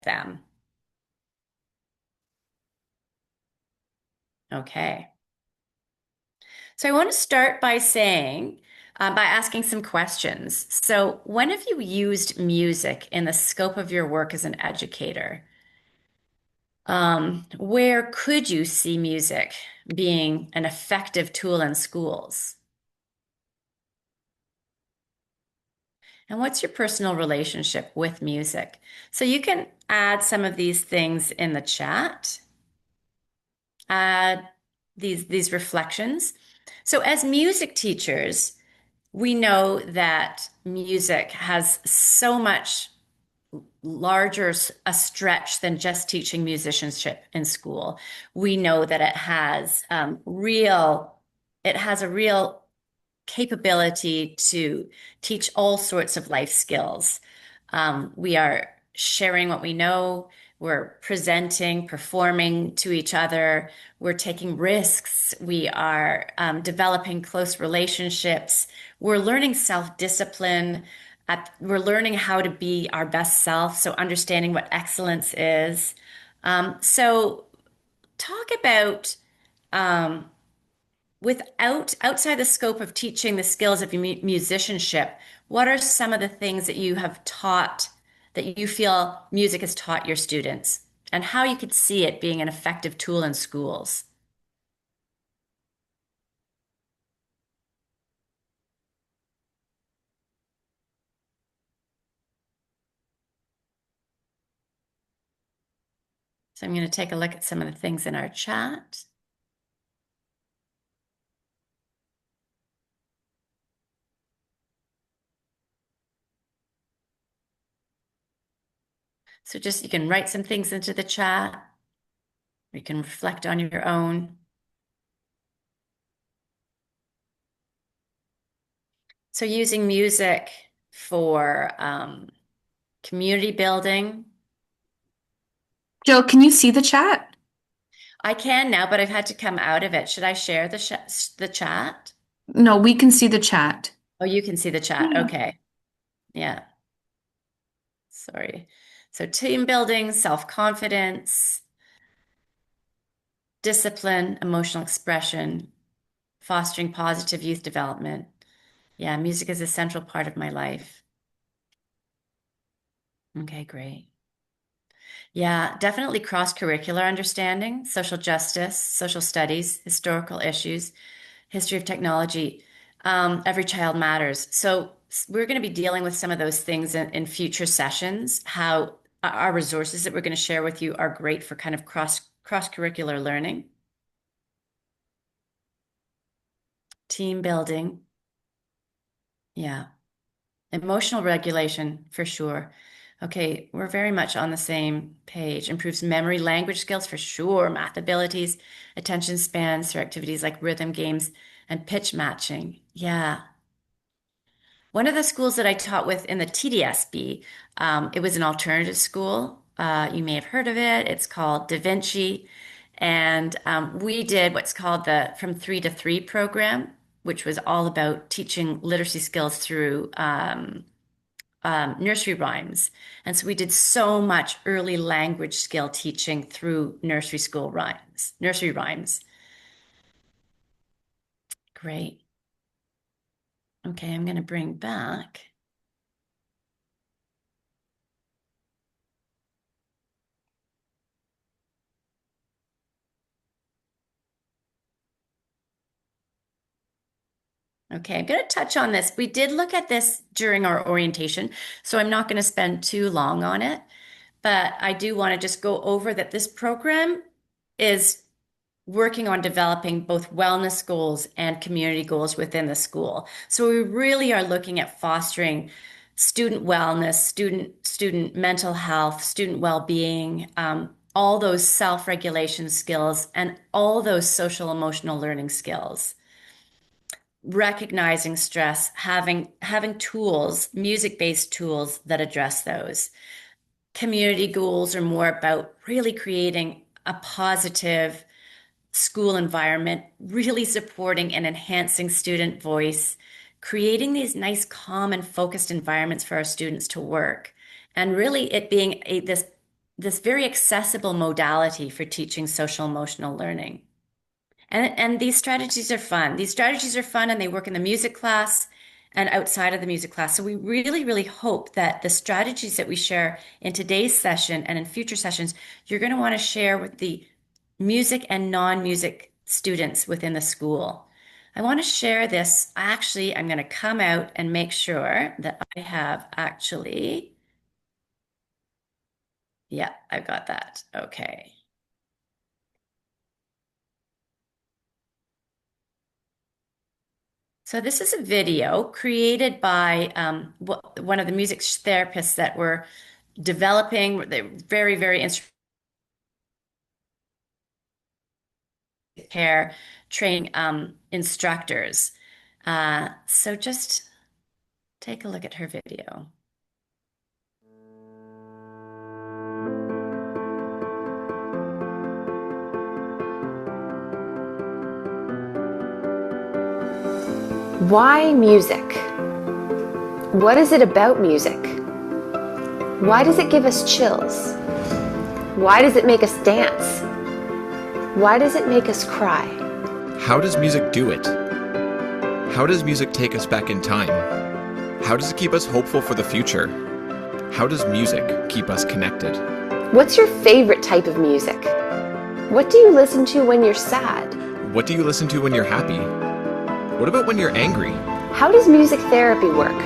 them? Okay. So I want to start by by asking some questions. So, when have you used music in the scope of your work as an educator? Where could you see music being an effective tool in schools? And what's your personal relationship with music? So you can add some of these things in the chat, add these reflections. So as music teachers, we know that music has so much larger a stretch than just teaching musicianship in school. We know that it has a real capability to teach all sorts of life skills. We are sharing what we know. We're presenting, performing to each other. We're taking risks. We are developing close relationships. We're learning self-discipline. We're learning how to be our best self. So understanding what excellence is. So talk about outside the scope of teaching the skills of musicianship, what are some of the things that you have taught that you feel music has taught your students and how you could see it being an effective tool in schools? So I'm going to take a look at some of the things in our chat. So just you can write some things into the chat. You can reflect on your own. So using music for community building. Jill, can you see the chat? I can now, but I've had to come out of it. Should I share the chat? No, we can see the chat. Oh, you can see the chat. Yeah. Okay. Yeah. Sorry. So team building, self-confidence, discipline, emotional expression, fostering positive youth development. Yeah, music is a central part of my life. Okay, great. Yeah, definitely cross-curricular understanding, social justice, social studies, historical issues, history of technology. Every child matters. So we're going to be dealing with some of those things in future sessions. How our resources that we're going to share with you are great for kind of cross-curricular learning, team building. Yeah, emotional regulation for sure. Okay, we're very much on the same page. Improves memory, language skills for sure, math abilities, attention spans through activities like rhythm games and pitch matching. Yeah. One of the schools that I taught with in the TDSB, it was an alternative school. You may have heard of it. It's called Da Vinci. And we did what's called the From Three to Three program, which was all about teaching literacy skills through nursery rhymes. And so we did so much early language skill teaching through nursery rhymes. Great. Okay, I'm going to bring back. Okay, I'm going to touch on this. We did look at this during our orientation, so I'm not going to spend too long on it, but I do want to just go over that this program is working on developing both wellness goals and community goals within the school. So we really are looking at fostering student wellness, student mental health, student well-being, all those self-regulation skills, and all those social emotional learning skills, recognizing stress, having tools, music-based tools that address those. Community goals are more about really creating a positive school environment, really supporting and enhancing student voice, creating these nice, calm, and focused environments for our students to work, and really it being this this very accessible modality for teaching social emotional learning. And these strategies are fun. These strategies are fun and they work in the music class and outside of the music class. So we really, really hope that the strategies that we share in today's session and in future sessions, you're going to want to share with the music and non-music students within the school. I want to share this. Actually, I'm going to come out and make sure that I have actually, yeah, I've got that. Okay. So this is a video created by one of the music therapists that were developing. They're very, very instrumental care training instructors. So just take a look at her video. Why music? What is it about music? Why does it give us chills? Why does it make us dance? Why does it make us cry? How does music do it? How does music take us back in time? How does it keep us hopeful for the future? How does music keep us connected? What's your favorite type of music? What do you listen to when you're sad? What do you listen to when you're happy? What about when you're angry? How does music therapy work?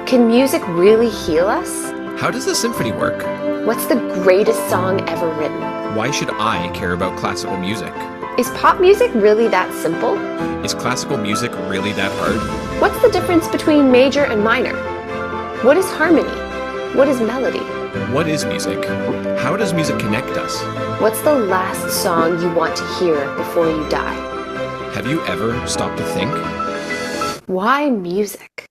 Can music really heal us? How does the symphony work? What's the greatest song ever written? Why should I care about classical music? Is pop music really that simple? Is classical music really that hard? What's the difference between major and minor? What is harmony? What is melody? What is music? How does music connect us? What's the last song you want to hear before you die? Have you ever stopped to think? Why music?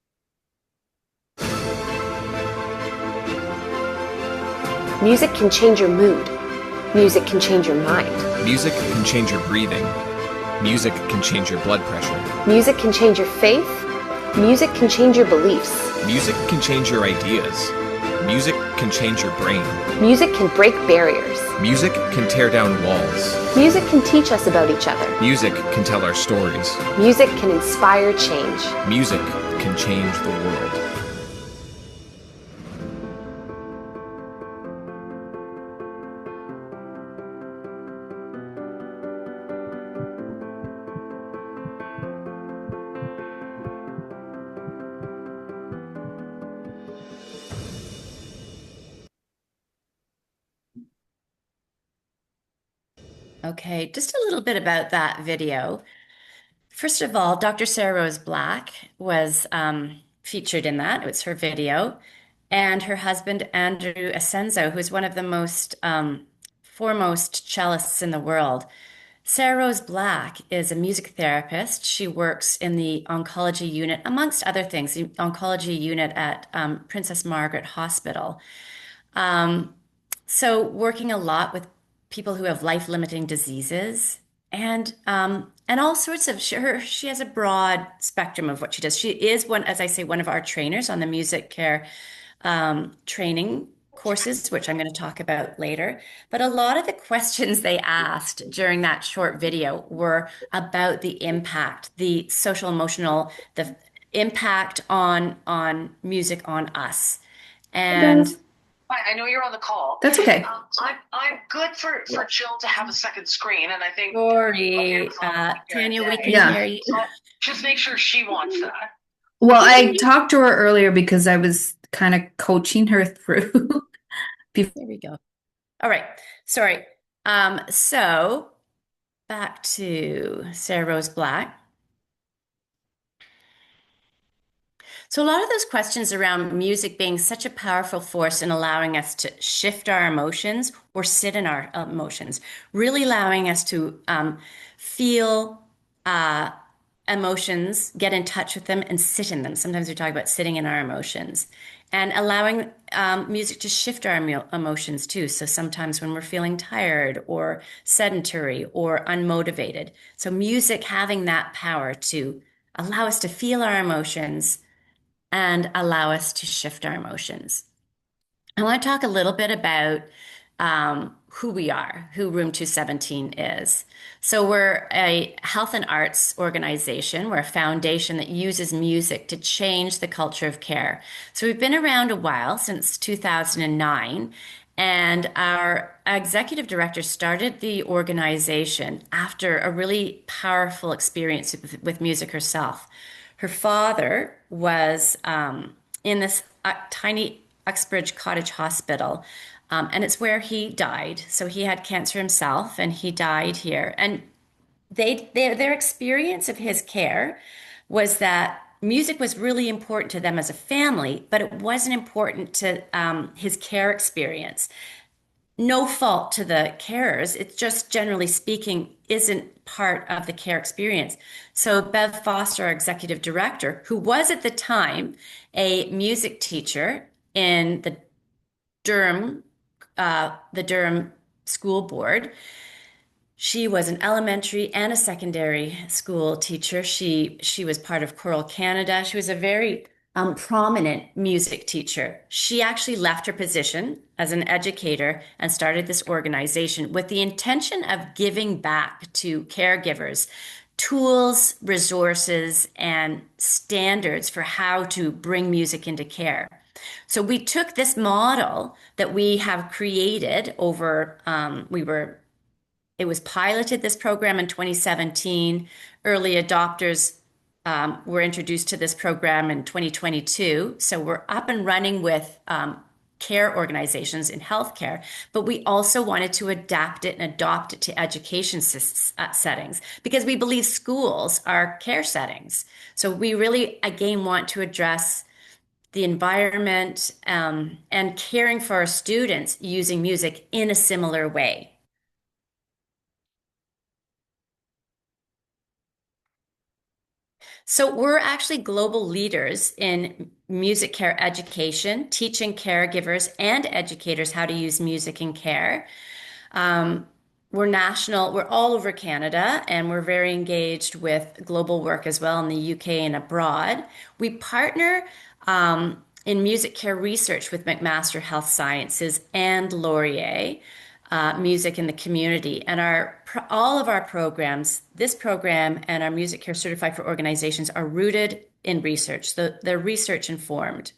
Music can change your mood. Music can change your mind. Music can change your breathing. Music can change your blood pressure. Music can change your faith. Music can change your beliefs. Music can change your ideas. Music can change your brain. Music can break barriers. Music can tear down walls. Music can teach us about each other. Music can tell our stories. Music can inspire change. Music can change the world. Okay, just a little bit about that video. First of all, Dr. Sarah Rose Black was featured in that. It was her video. And her husband, Andrew Asenzo, who's one of the most foremost cellists in the world. Sarah Rose Black is a music therapist. She works in the oncology unit, amongst other things, the oncology unit at Princess Margaret Hospital. Um, so working a lot with people who have life-limiting diseases and all sorts of she has a broad spectrum of what she does. She is one, as I say, one of our trainers on the music care training courses, which I'm going to talk about later. But a lot of the questions they asked during that short video were about the impact, the social emotional, the impact on music on us. Hey And guys. Hi, I know you're on the call. That's okay. I'm good for Jill to have a second screen, and I think sorry, Tanya, we can Yeah. hear you. so just make sure she wants that. Well, I talked to her earlier because I was kind of coaching her through. There we go. All right. Sorry. So back to Sarah Rose Black. So a lot of those questions around music being such a powerful force in allowing us to shift our emotions or sit in our emotions, really allowing us to feel uh, emotions, get in touch with them, and sit in them. Sometimes we talk about sitting in our emotions and allowing music to shift our emotions too. So sometimes when we're feeling tired or sedentary or unmotivated. So music having that power to allow us to feel our emotions and allow us to shift our emotions. I want to talk a little bit about who we are, who Room 217 is. So we're a health and arts organization. We're a foundation that uses music to change the culture of care. So we've been around a while, since 2009. And our executive director started the organization after a really powerful experience with music herself. Her father was in this tiny Uxbridge Cottage Hospital, and it's where he died. So he had cancer himself, and he died here. And their experience of his care was that music was really important to them as a family, but it wasn't important to his care experience. No fault to the carers. It's just generally speaking isn't part of the care experience. So Bev Foster, our executive director, who was at the time a music teacher in Durham, the Durham School Board, she was an elementary and a secondary school teacher. She was part of Choral Canada. She was a very prominent music teacher. She actually left her position as an educator and started this organization with the intention of giving back to caregivers tools, resources, and standards for how to bring music into care. So we took this model that we have created over, it was piloted, this program, in 2017. Early adopters were introduced to this program in 2022. So we're up and running with care organizations in healthcare, but we also wanted to adapt it and adopt it to education settings because we believe schools are care settings. So we really, again, want to address the environment and caring for our students using music in a similar way. So we're actually global leaders in music care education, teaching caregivers and educators how to use music in care. Um, we're national, we're all over Canada, and we're very engaged with global work as well in the UK and abroad. We partner in music care research with McMaster Health Sciences and Laurier. Music in the community, and all of our programs, this program and our music care certified for organizations, are rooted in research. They're research informed.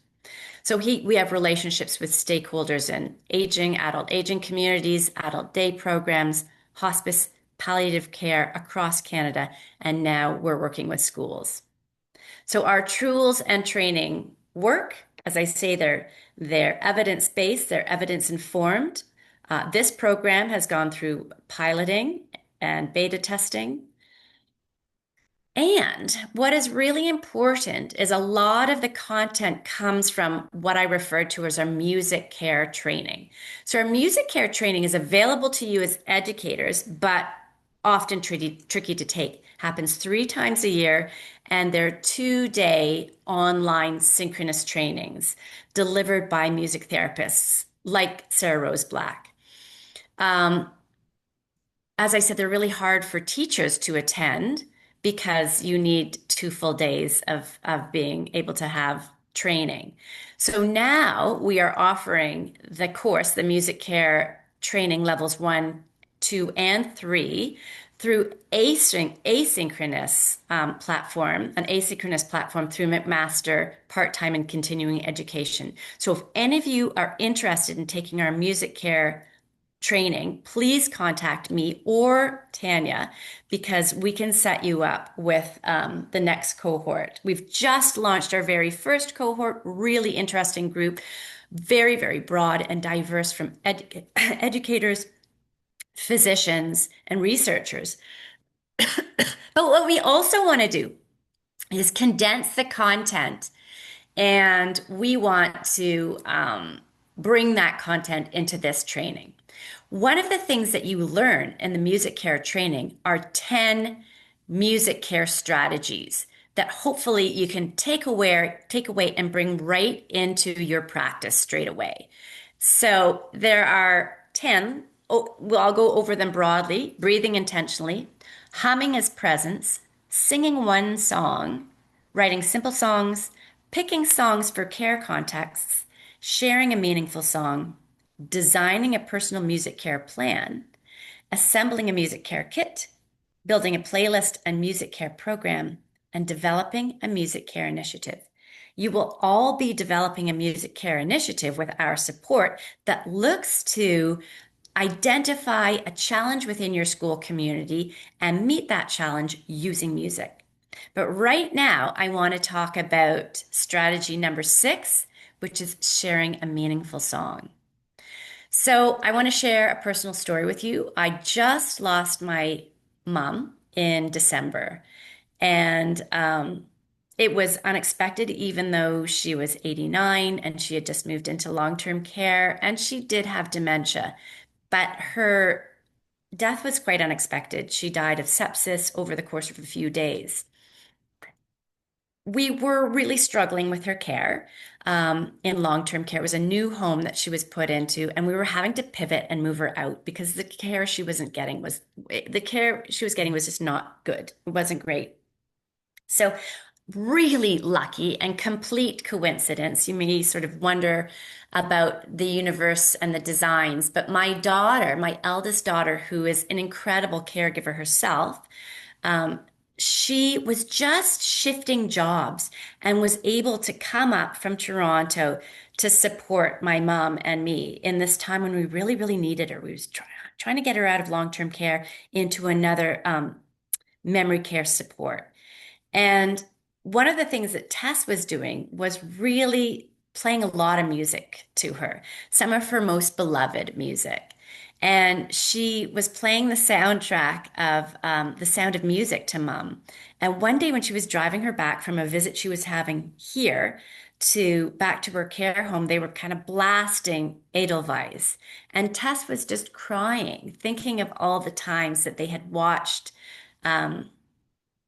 So we have relationships with stakeholders in aging, adult aging communities, adult day programs, hospice, palliative care across Canada, and now we're working with schools. So our tools and training work. As I say, they're evidence-based, they're evidence-informed. This program has gone through piloting and beta testing. And what is really important is a lot of the content comes from what I refer to as our music care training. So our music care training is available to you as educators, but often tricky to take. Happens 3 times a year, and they're 2-day online synchronous trainings delivered by music therapists like Sarah Rose Black. As I said, they're really hard for teachers to attend because you need 2 full days of being able to have training. So now we are offering the course, the music care training levels 1, 2, and 3 through asynchronous platform, an asynchronous platform through McMaster part-time and continuing education. So if any of you are interested in taking our music care training, please contact me or Tanya because we can set you up with the next cohort. We've just launched our very first cohort, really interesting group, very, very broad and diverse from educators, physicians, and researchers. But what we also want to do is condense the content, and we want to bring that content into this training. One of the things that you learn in the music care training are 10 music care strategies that hopefully you can take away and bring right into your practice straight away. So there are 10. I'll go over them broadly. Breathing intentionally, humming as presence, singing one song, writing simple songs, picking songs for care contexts, sharing a meaningful song, designing a personal music care plan, assembling a music care kit, building a playlist and music care program, and developing a music care initiative. You will all be developing a music care initiative with our support that looks to identify a challenge within your school community and meet that challenge using music. But right now, I want to talk about strategy number 6, which is sharing a meaningful song. So, I want to share a personal story with you. I just lost my mom in December, and it was unexpected, even though she was 89 and she had just moved into long-term care and she did have dementia. But her death was quite unexpected. She died of sepsis over the course of a few days. We were really struggling with her care in long-term care. It was a new home that she was put into, and we were having to pivot and move her out because the care she wasn't getting was the care she was getting was just not good. It wasn't great. So, really lucky and complete coincidence. You may sort of wonder about the universe and the designs, but my daughter, my eldest daughter, who is an incredible caregiver herself, um, she was just shifting jobs and was able to come up from Toronto to support my mom and me in this time when we really, really needed her. We was trying to get her out of long-term care into another memory care support. And one of the things that Tess was doing was really playing a lot of music to her, some of her most beloved music. And she was playing the soundtrack of The Sound of Music to Mum. And one day when she was driving her back from a visit she was having here to back to her care home, they were kind of blasting Edelweiss. And Tess was just crying, thinking of all the times that they had watched um,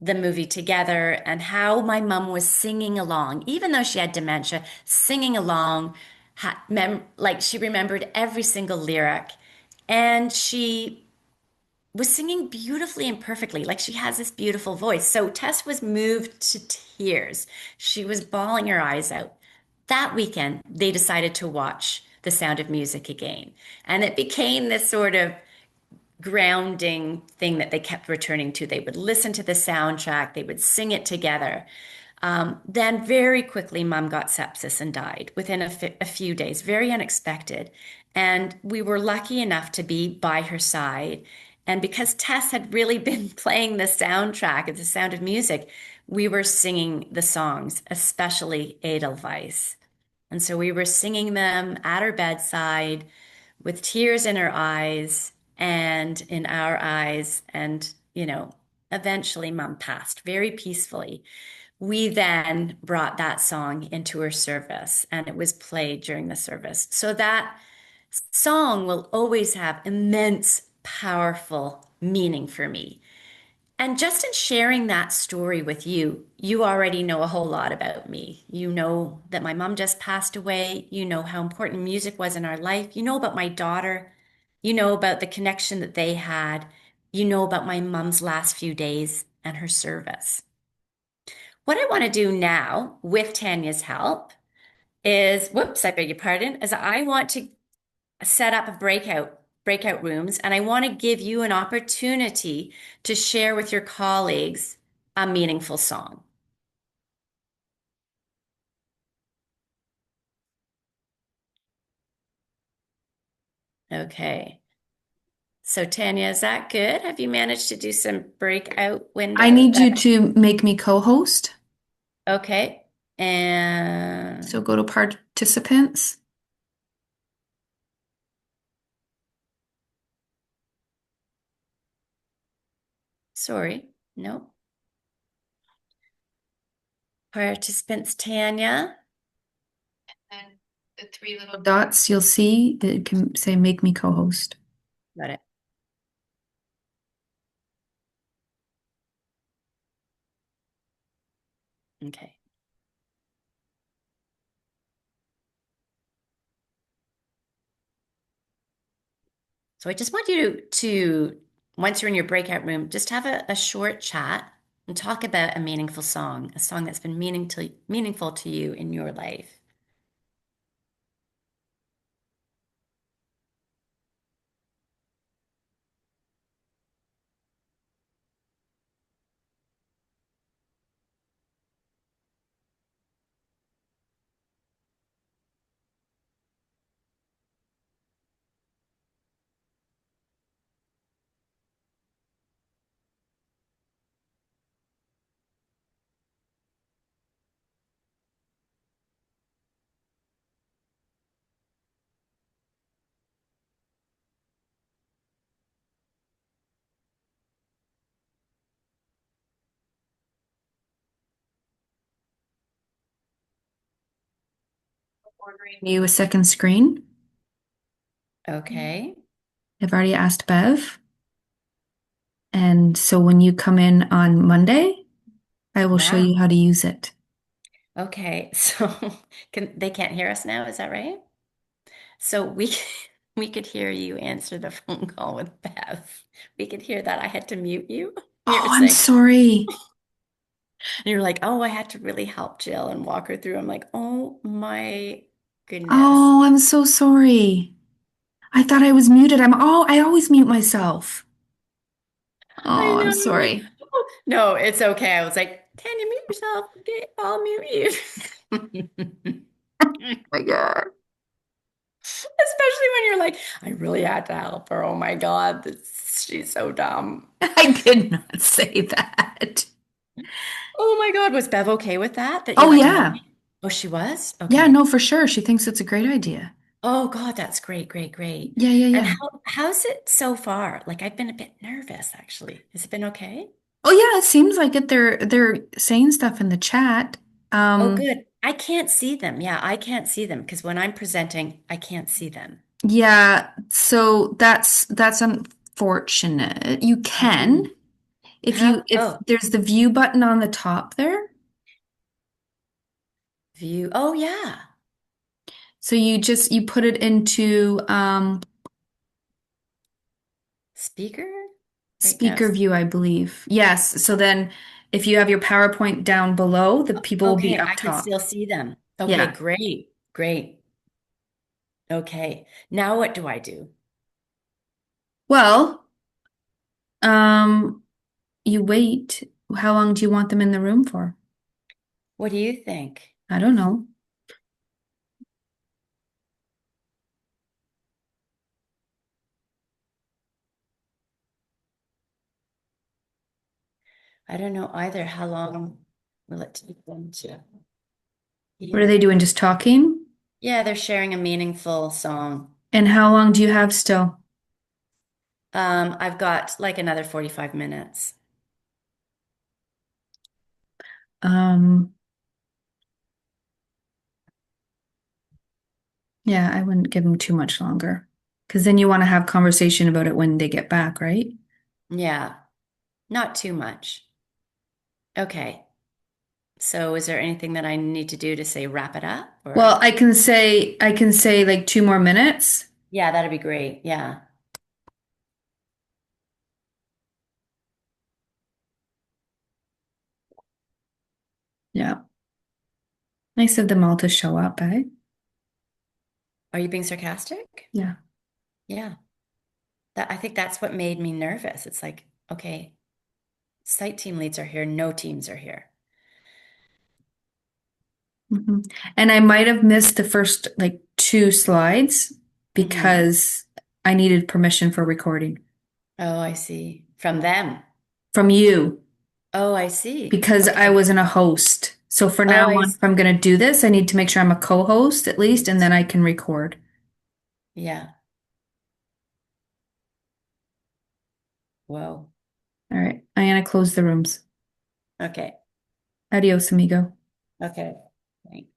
the movie together and how my mom was singing along, even though she had dementia, singing along, like she remembered every single lyric. And she was singing beautifully and perfectly, like she has this beautiful voice. So Tess was moved to tears. She was bawling her eyes out. That weekend, they decided to watch The Sound of Music again. And it became this sort of grounding thing that they kept returning to. They would listen to the soundtrack, they would sing it together. Then, very quickly, mom got sepsis and died within a few days, very unexpected. And we were lucky enough to be by her side. And because Tess had really been playing the soundtrack of The Sound of Music, we were singing the songs, especially Edelweiss. And so we were singing them at her bedside with tears in her eyes and in our eyes. And, eventually mom passed very peacefully. We then brought that song into her service and it was played during the service. So that song will always have immense, powerful meaning for me. And just in sharing that story with you, you already know a whole lot about me. You know that my mom just passed away. You know how important music was in our life. You know about my daughter. You know about the connection that they had. You know about my mom's last few days and her service. What I want to do now with Tanya's help is, whoops, I beg your pardon, is I want to set up a breakout rooms, and I want to give you an opportunity to share with your colleagues a meaningful song. Okay. So Tanya, is that good? Have you managed to do some breakout I window? need you to make me co-host. Okay. So And go to participants. sorry, no. Participants, Tanya. And the three little dots you'll see that can say make me co-host. Got it. Okay. So I just want you to once you're in your breakout room, just have a short chat and talk about a meaningful song, a song that's been meaningful to you in your life. ordering you a second screen. Okay. I've already asked Bev. And so when you come in on Monday, I will show Wow. you how to use it. Okay. So they can't hear us now, is that right? So we we could hear you answer the phone call with Beth. We could hear that I had to mute you. You Oh, were I'm saying, sorry. and you're like, oh, I had to really help Jill and walk her through. I'm like, oh my goodness. Oh, I'm so sorry. I thought I was muted. I always mute myself. I Oh, I'm know. I'm like, sorry. oh, no, it's okay. I was like, can you mute yourself? Okay, I'll mute you. My God. Especially when you're like, I really had to help her. Oh my God, she's so dumb. I did not say that. Oh my God, was Bev okay with that? That you're Oh, like, Mom? yeah. Oh, she was? Yeah, Okay. no, for sure. She thinks it's a great idea. Oh God, that's great, great, great. Yeah, yeah, And yeah. how's it so far? Like I've been a bit nervous actually. Has it been okay? Oh, yeah, it seems like it. They're saying stuff in the chat. Oh, Um, good. I can't see them. Yeah, I can't see them because when I'm presenting, I can't see them. yeah, so that's unfortunate. You can Mhm. if How? if Oh, there's the view button on the top there. view. Oh, yeah. So you put it into Speaker? Right now. speaker view, I believe. Yes. So then if you have your PowerPoint down below, the people will be Okay, up I can top. still see them. Okay, Yeah. great. Great. Okay. Now what do I do? Well, um, you wait. How long do you want them in the room for? What do you think? I don't know. I don't know either. How long will it take them to What are they hear? doing? Just talking? Yeah, they're sharing a meaningful song. And how long do you have still? I've got like another 45 minutes. Um, yeah, I wouldn't give them too much longer. Because then you want to have conversation about it when they get back, right? Yeah, not too much. Okay. So is there anything that I need to do to say wrap it up Well, or? I can say like 2 more minutes. Yeah, that'd be great. Yeah. Yeah. Nice of them all to show up, eh? Are you being sarcastic? Yeah. Yeah. I think that's what made me nervous. It's like, okay, site team leads are here, no teams are here. Mhm. And I might have missed the first like two slides Hmm. because I needed permission for recording Oh, I see. From them. from you Oh, I see. because I Okay. wasn't a host. So for now Oh, on, if I'm going to do this, I need to make sure I'm a co-host at least, and then I can record. Yeah. Whoa. All right. I'm going to close the rooms. Okay. Adios, amigo. Okay. Thanks.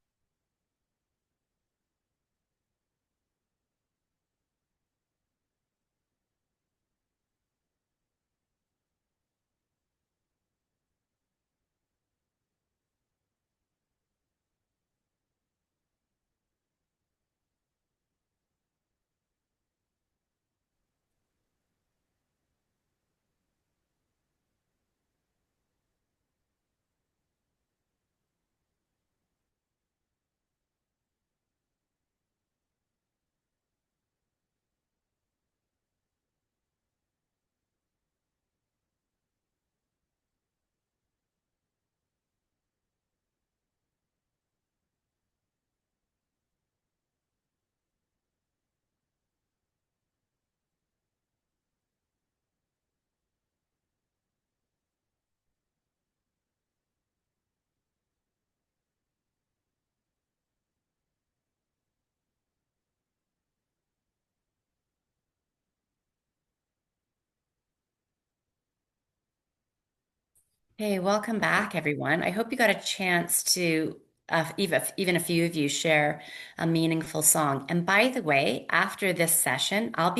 Hey, welcome back, everyone. I hope you got a chance to even a few of you share a meaningful song. And by the way, after this session, um,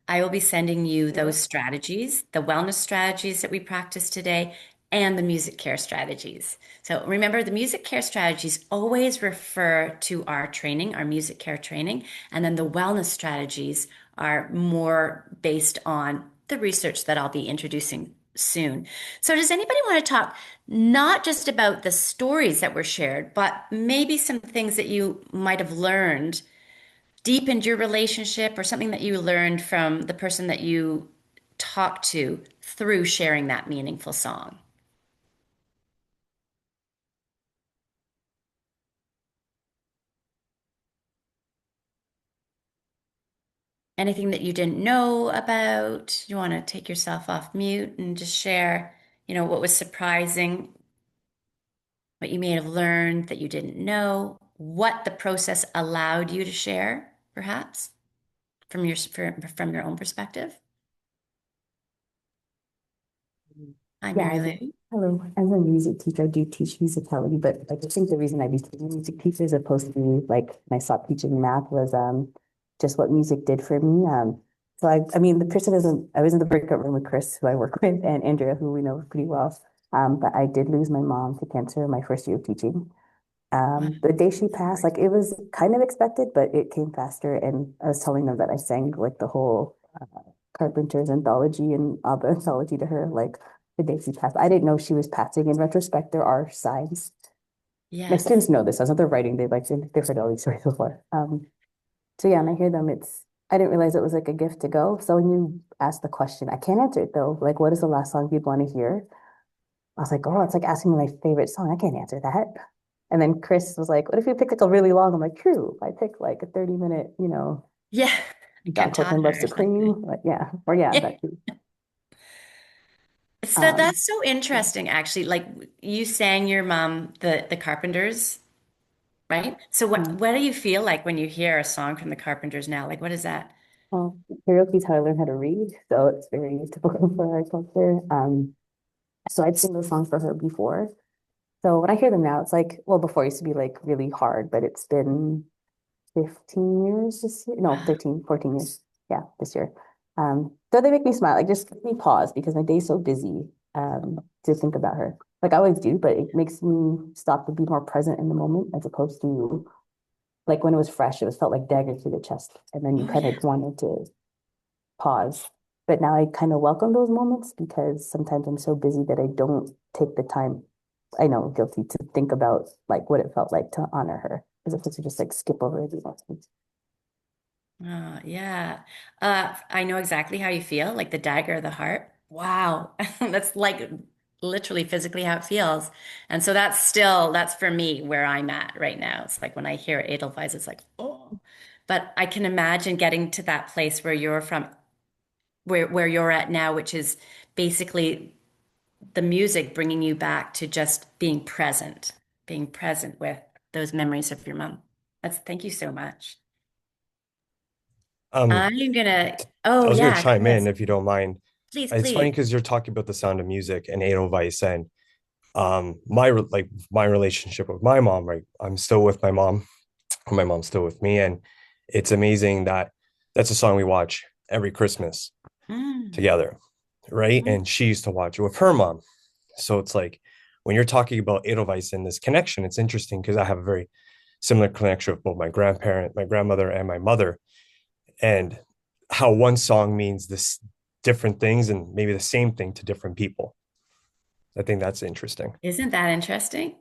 I will be sending you those strategies, the wellness strategies that we practiced today, and the music care strategies. So remember, the music care strategies always refer to our training, our music care training, and then the wellness strategies are more based on the research that I'll be introducing soon. So, does anybody want to talk not just about the stories that were shared, but maybe some things that you might have learned deepened your relationship or something that you learned from the person that you talked to through sharing that meaningful song? Anything that you didn't know about? You want to take yourself off mute and just share, what was surprising, what you may have learned that you didn't know, what the process allowed you to share, perhaps, from your own perspective. Hi, Yeah, Mary Lou. hello. As a music teacher, I do teach musicality, but like I think the reason I became a music teacher as opposed to like when I stopped teaching math was just what music did for me. So I mean the person isn't I was in the breakout room with Chris, who I work with, and Andrea, who we know pretty well. But I did lose my mom to cancer in my first year of teaching. Wow. The day she passed, like it was kind of expected, but it came faster. And I was telling them that I sang like the whole Carpenter's anthology and ABBA anthology to her, like the day she passed. I didn't know she was passing. In retrospect, there are signs. My Yes. students know this. As they're writing, they've heard all these stories before. So yeah, and I hear them. I didn't realize it was like a gift to go. So when you ask the question, I can't answer it though. Like, what is the last song you'd want to hear? I was like, oh, it's like asking me my favorite song. I can't answer that. And then Chris was like, what if you pick like a really long? I'm like, true. I pick like a 30-minute, Yeah. A John Coltrane cantata Love or something. Supreme. Like, yeah, or yeah, Yeah. that too. So Um, that's so interesting, actually. Like you sang your mom the Carpenters, right? So uh, what do you feel like when you hear a song from the Carpenters now? Like what is that? well, karaoke is how I learned how to read, so it's very typical for our culture. So I'd sing those songs for her before. So when I hear them now, it's like, well, before it used to be like really hard, but it's been 15 years this year. No, Wow. 13, 14 years. Yeah, this year. So they make me smile, like just make me pause because my day's so busy to think about her. Like I always do, but it makes me stop to be more present in the moment as opposed to like when it was fresh, it was felt like dagger through the chest. And then you Oh kind yeah. of wanted to pause. But now I kind of welcome those moments because sometimes I'm so busy that I don't take the time, I know, guilty, to think about like what it felt like to honor her as opposed to just like skip over every moment. Yeah. I know exactly how you feel, like the dagger of the heart. Wow. That's like literally physically how it feels. And so that's for me where I'm at right now. It's like when I hear Edelweiss, it's like, oh. But I can imagine getting to that place where you're from, where you're at now, which is basically the music bringing you back to just being present with those memories of your mom. Thank you so much. Um, I'm gonna, I oh was going to yeah, chime in Chris, if you don't mind. please, It's funny please. because you're talking about the sound of music and Edelweiss and my relationship with my mom. Right, I'm still with my mom. My mom's still with me, and it's amazing that that's a song we watch every Christmas Mm, together, right? mm. And she used to watch it with her mom. So it's like when you're talking about Edelweiss and this connection, it's interesting because I have a very similar connection with both my grandparent, my grandmother, and my mother, and how one song means this different things and maybe the same thing to different people. I think that's interesting. Isn't that interesting?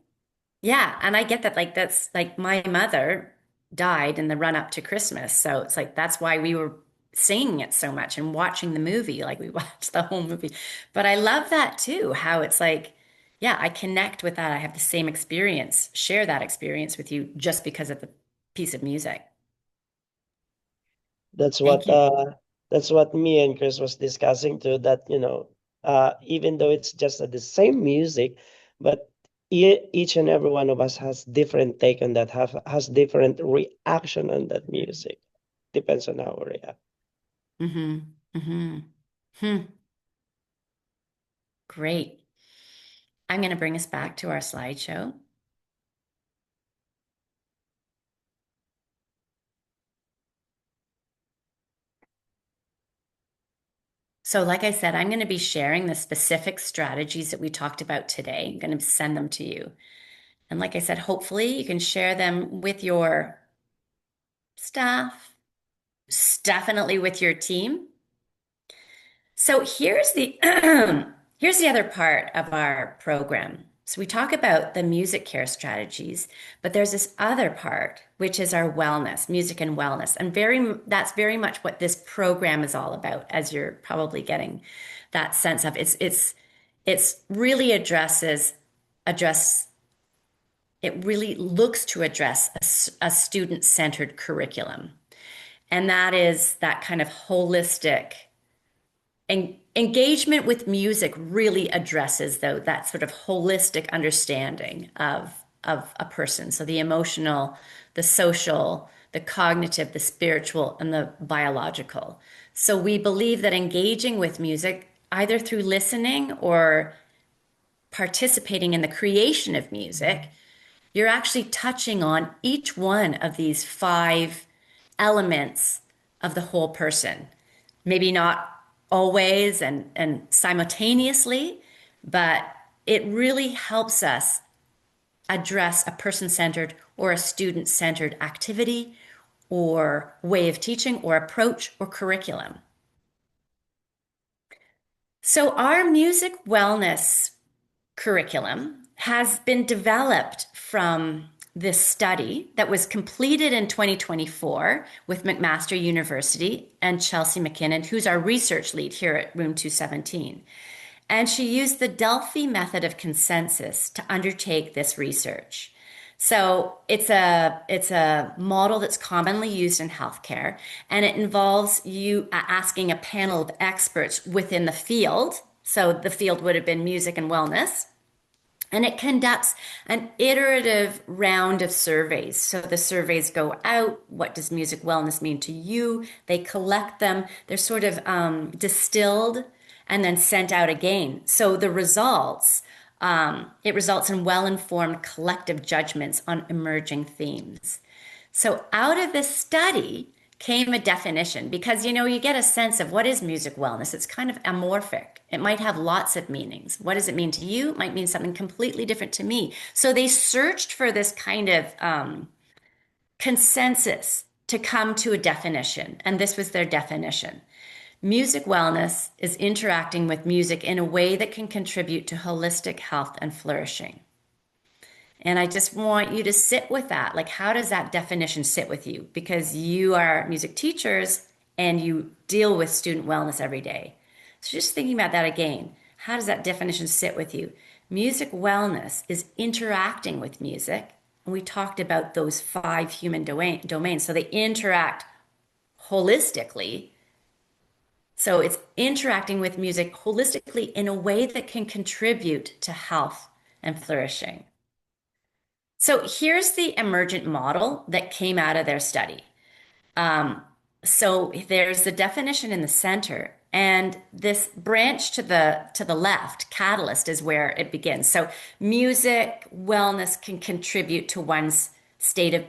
Yeah, and I get that. Like that's like my mother died in the run up to Christmas, so it's like that's why we were singing it so much and watching the movie. Like we watched the whole movie. But I love that too, how it's like, yeah, I connect with that. I have the same experience, share that experience with you just because of the piece of music. That's Thank what you. me and Chris was discussing too. That even though it's just the same music, but each and every one of us has different take on that. Have has different reaction on that music. Depends on how we react. Mm-hmm. Mm-hmm. Hmm. Great. I'm going to bring us back to our slideshow. So like I said, I'm going to be sharing the specific strategies that we talked about today. I'm going to send them to you. And like I said, hopefully you can share them with your staff, definitely with your team. So here's the here's the other part of our program. So we talk about the music care strategies, but there's this other part, which is our wellness, music and wellness. And that's very much what this program is all about, as you're probably getting that sense of. It's really address it really looks to address a student-centered curriculum. And that is that kind of holistic engagement with music really addresses though that sort of holistic understanding of a person. So the emotional, the social, the cognitive, the spiritual, and the biological. So we believe that engaging with music, either through listening or participating in the creation of music, you're actually touching on each one of these five elements of the whole person. Maybe not always and simultaneously, but it really helps us address a person-centered or a student-centered activity or way of teaching or approach or curriculum. So our music wellness curriculum has been developed from this study that was completed in 2024 with McMaster University and Chelsea McKinnon, who's our research lead here at Room 217. And she used the Delphi method of consensus to undertake this research. So it's a model that's commonly used in healthcare, and it involves you asking a panel of experts within the field. So the field would have been music and wellness, and it conducts an iterative round of surveys. So the surveys go out. What does music wellness mean to you? They collect them. They're sort of distilled and then sent out again. So the results, it results in well-informed collective judgments on emerging themes. So out of this study came a definition because, you get a sense of what is music wellness. It's kind of amorphic. It might have lots of meanings. What does it mean to you? It might mean something completely different to me. So they searched for this kind of consensus to come to a definition. And this was their definition. Music wellness is interacting with music in a way that can contribute to holistic health and flourishing. And I just want you to sit with that. Like, how does that definition sit with you? Because you are music teachers and you deal with student wellness every day. So just thinking about that again, how does that definition sit with you? Music wellness is interacting with music. And we talked about those five human domains. So they interact holistically. So it's interacting with music holistically in a way that can contribute to health and flourishing. So here's the emergent model that came out of their study. So there's the definition in the center, and this branch to the left, catalyst, is where it begins. So music wellness can contribute to one's state of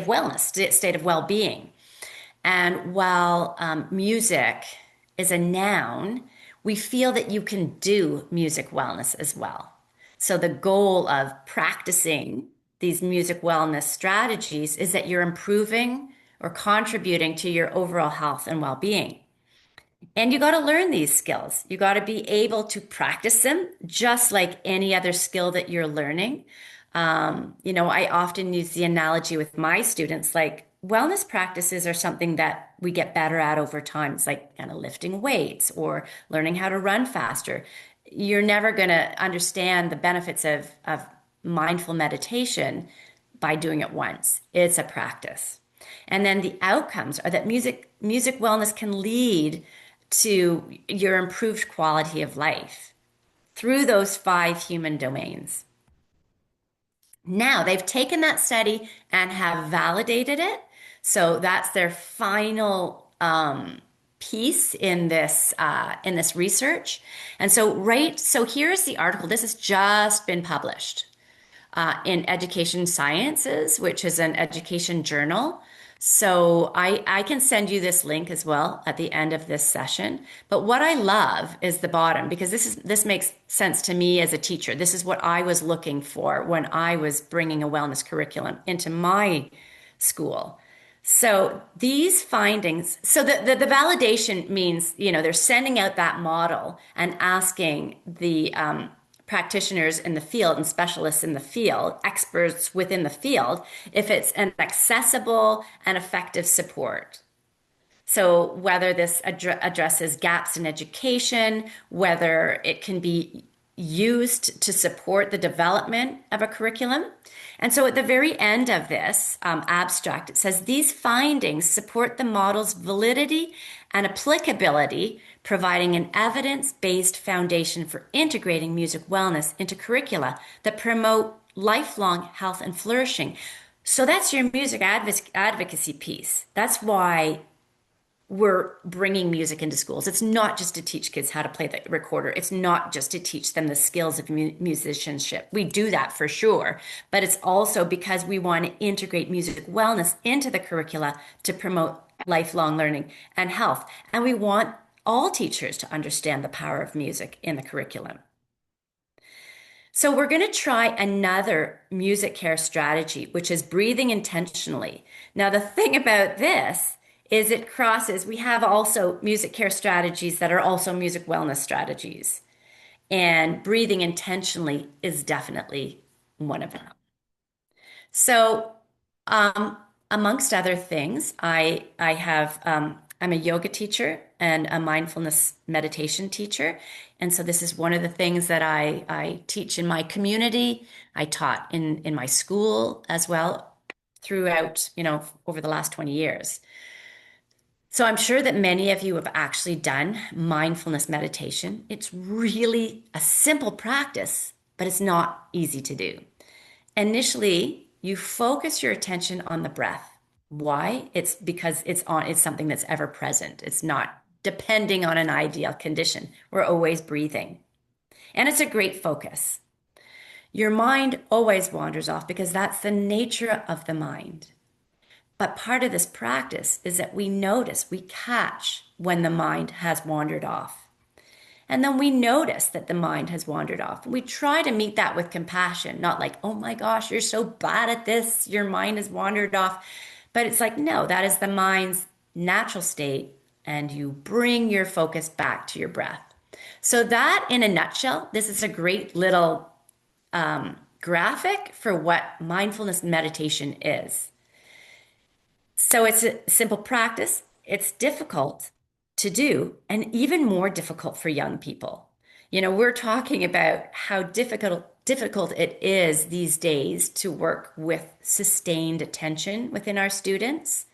wellness, state of well-being. And while music is a noun, we feel that you can do music wellness as well. So the goal of practicing these music wellness strategies is that you're improving or contributing to your overall health and well-being. And you got to learn these skills. You got to be able to practice them just like any other skill that you're learning. I often use the analogy with my students, like wellness practices are something that we get better at over time. It's like kind of lifting weights or learning how to run faster. You're never going to understand the benefits of mindful meditation by doing it once. It's a practice. And then the outcomes are that music wellness can lead to your improved quality of life through those five human domains. Now they've taken that study and have validated it. So that's their final piece in this research. And so here's the article. This has just been published in Education Sciences, which is an education journal. So I can send you this link as well at the end of this session. But what I love is the bottom because this makes sense to me as a teacher. This is what I was looking for when I was bringing a wellness curriculum into my school. So these findings, so the validation means, they're sending out that model and asking the practitioners in the field and specialists in the field, experts within the field, if it's an accessible and effective support. So whether this addresses gaps in education, whether it can be used to support the development of a curriculum. And so at the very end of this abstract, it says these findings support the model's validity and applicability, providing an evidence-based foundation for integrating music wellness into curricula that promote lifelong health and flourishing. So that's your music advocacy piece. That's why we're bringing music into schools. It's not just to teach kids how to play the recorder. It's not just to teach them the skills of musicianship. We do that for sure, but it's also because we want to integrate music wellness into the curricula to promote lifelong learning and health. And we want all teachers to understand the power of music in the curriculum. So we're going to try another music care strategy, which is breathing intentionally. Now, the thing about this is it crosses, we have also music care strategies that are also music wellness strategies. And breathing intentionally is definitely one of them. So, amongst other things, I'm a yoga teacher and a mindfulness meditation teacher. And so this is one of the things that I teach in my community. I taught in my school as well throughout, over the last 20 years. So I'm sure that many of you have actually done mindfulness meditation. It's really a simple practice, but it's not easy to do. Initially, you focus your attention on the breath. Why? It's because it's something that's ever present. It's not depending on an ideal condition. We're always breathing. And it's a great focus. Your mind always wanders off because that's the nature of the mind. But part of this practice is that we notice, we catch when the mind has wandered off. And then we notice that the mind has wandered off. We try to meet that with compassion, not like, oh my gosh, you're so bad at this, your mind has wandered off. But it's like, no, that is the mind's natural state, and you bring your focus back to your breath. So that, in a nutshell, this is a great little graphic for what mindfulness meditation is. So it's a simple practice. It's difficult to do and even more difficult for young people. We're talking about how difficult it is these days to work with sustained attention within our students.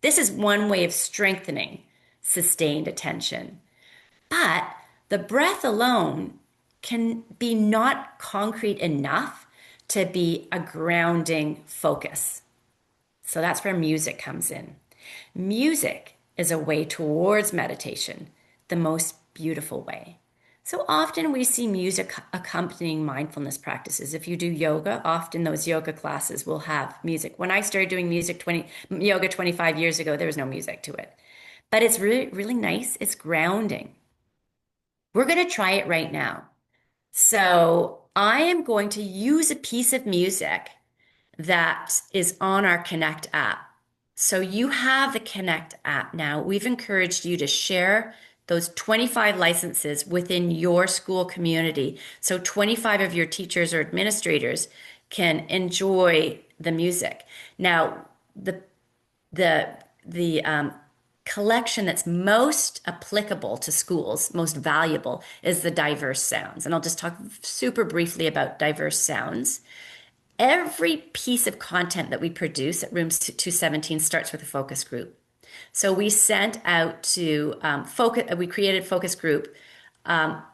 This is one way of strengthening sustained attention. But the breath alone can be not concrete enough to be a grounding focus. So that's where music comes in. Music is a way towards meditation, the most beautiful way. So often we see music accompanying mindfulness practices. If you do yoga, often those yoga classes will have music. When I started doing yoga 25 years ago, there was no music to it. But it's really, really nice. It's grounding. We're going to try it right now. So I am going to use a piece of music that is on our Connect app. So you have the Connect app now. We've encouraged you to share those 25 licenses within your school community. So 25 of your teachers or administrators can enjoy the music. Now, the collection that's most applicable to schools, most valuable, is the diverse sounds. And I'll just talk super briefly about diverse sounds. Every piece of content that we produce at Room 217 starts with a focus group. So we sent out to we created a focus group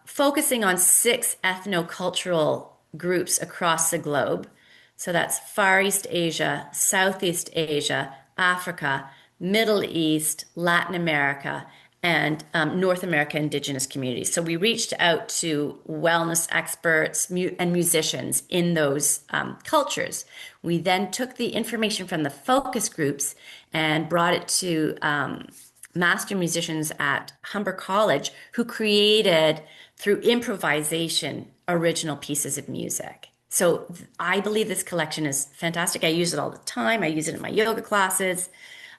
focusing on 6 ethnocultural groups across the globe. So that's Far East Asia, Southeast Asia, Africa, Middle East, Latin America, and North America Indigenous communities. So we reached out to wellness experts and musicians in those cultures. We then took the information from the focus groups and brought it to master musicians at Humber College who created, through improvisation, original pieces of music. So I believe this collection is fantastic. I use it all the time. I use it in my yoga classes.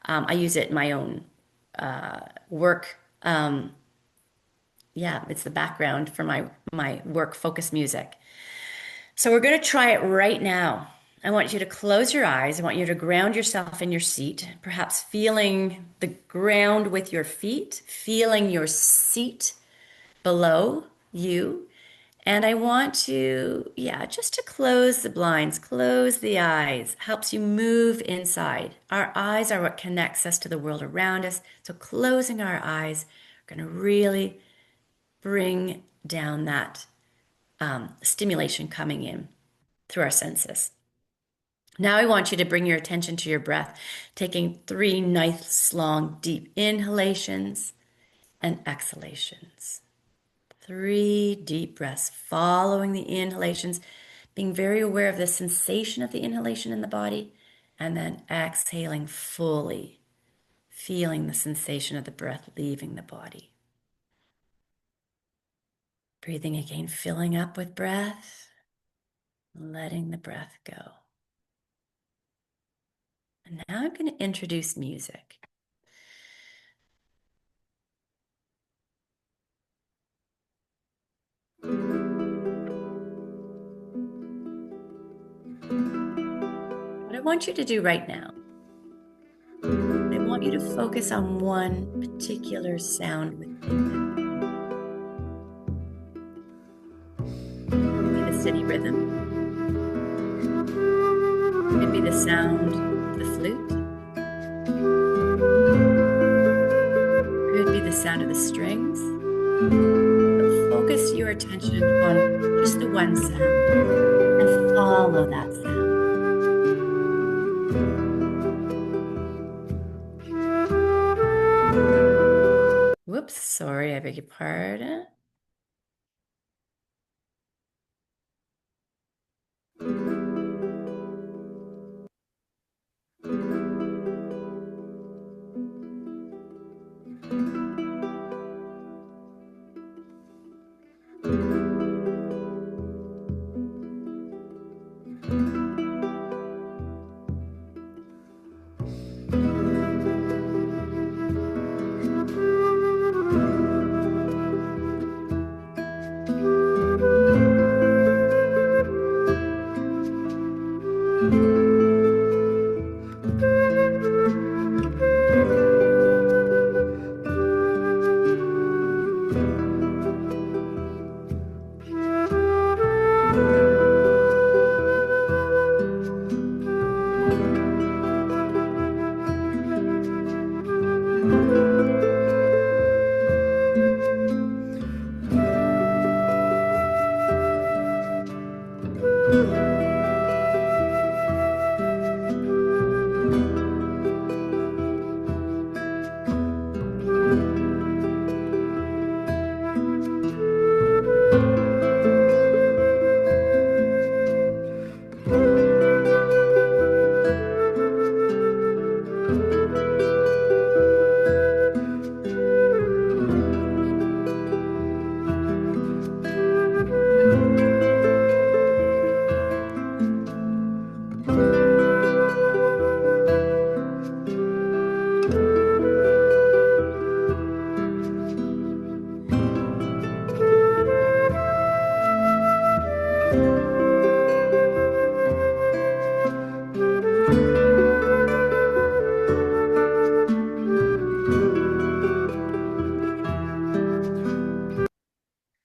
I use it in my own work. Yeah, it's the background for my work focus music. So we're going to try it right now. I want you to close your eyes. I want you to ground yourself in your seat, perhaps feeling the ground with your feet, feeling your seat below you. And I want to, yeah, just to close the blinds, close the eyes, helps you move inside. Our eyes are what connects us to the world around us. So closing our eyes, we're going to really bring down that stimulation coming in through our senses. Now I want you to bring your attention to your breath, taking 3 nice, long, deep inhalations and exhalations. 3 deep breaths, following the inhalations, being very aware of the sensation of the inhalation in the body, and then exhaling fully, feeling the sensation of the breath leaving the body. Breathing again, filling up with breath, letting the breath go. And now I'm going to introduce music. What I want you to do right now, I want you to focus on one particular sound within it. Maybe the city rhythm, maybe the sound of the flute, could be the sound of the strings. But focus your attention on just the one sound and follow that sound. Whoops, sorry, I beg your pardon.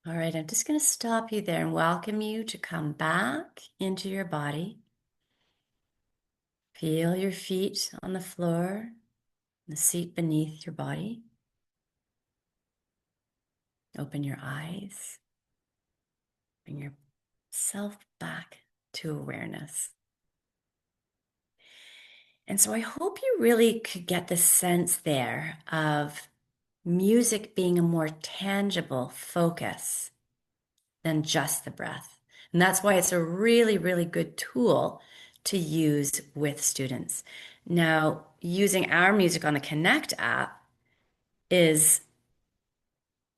All right, I'm just going to stop you there and welcome you to come back into your body. Feel your feet on the floor, the seat beneath your body. Open your eyes. Bring yourself back to awareness. And so I hope you really could get the sense there of music being a more tangible focus than just the breath. And that's why it's a really, really good tool to use with students. Now, using our music on the Connect app is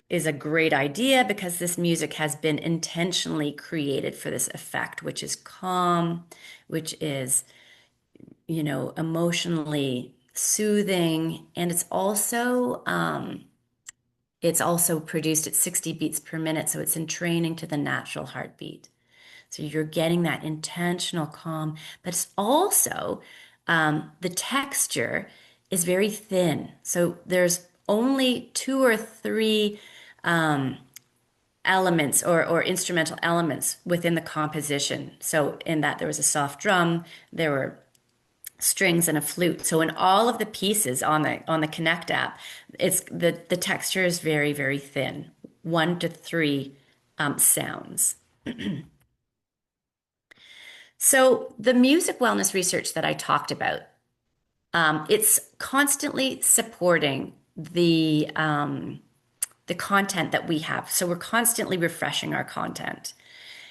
a great idea because this music has been intentionally created for this effect, which is calm, which is, emotionally soothing, and it's also produced at 60 beats per minute, so it's in training to the natural heartbeat. So you're getting that intentional calm, but it's also the texture is very thin. So there's only two or three elements or instrumental elements within the composition. So in that there was a soft drum, there were strings and a flute. So in all of the pieces on the Connect app, it's the texture is very, very thin, 1 to 3 sounds. So the music wellness research that I talked about, it's constantly supporting the content that we have. So we're constantly refreshing our content.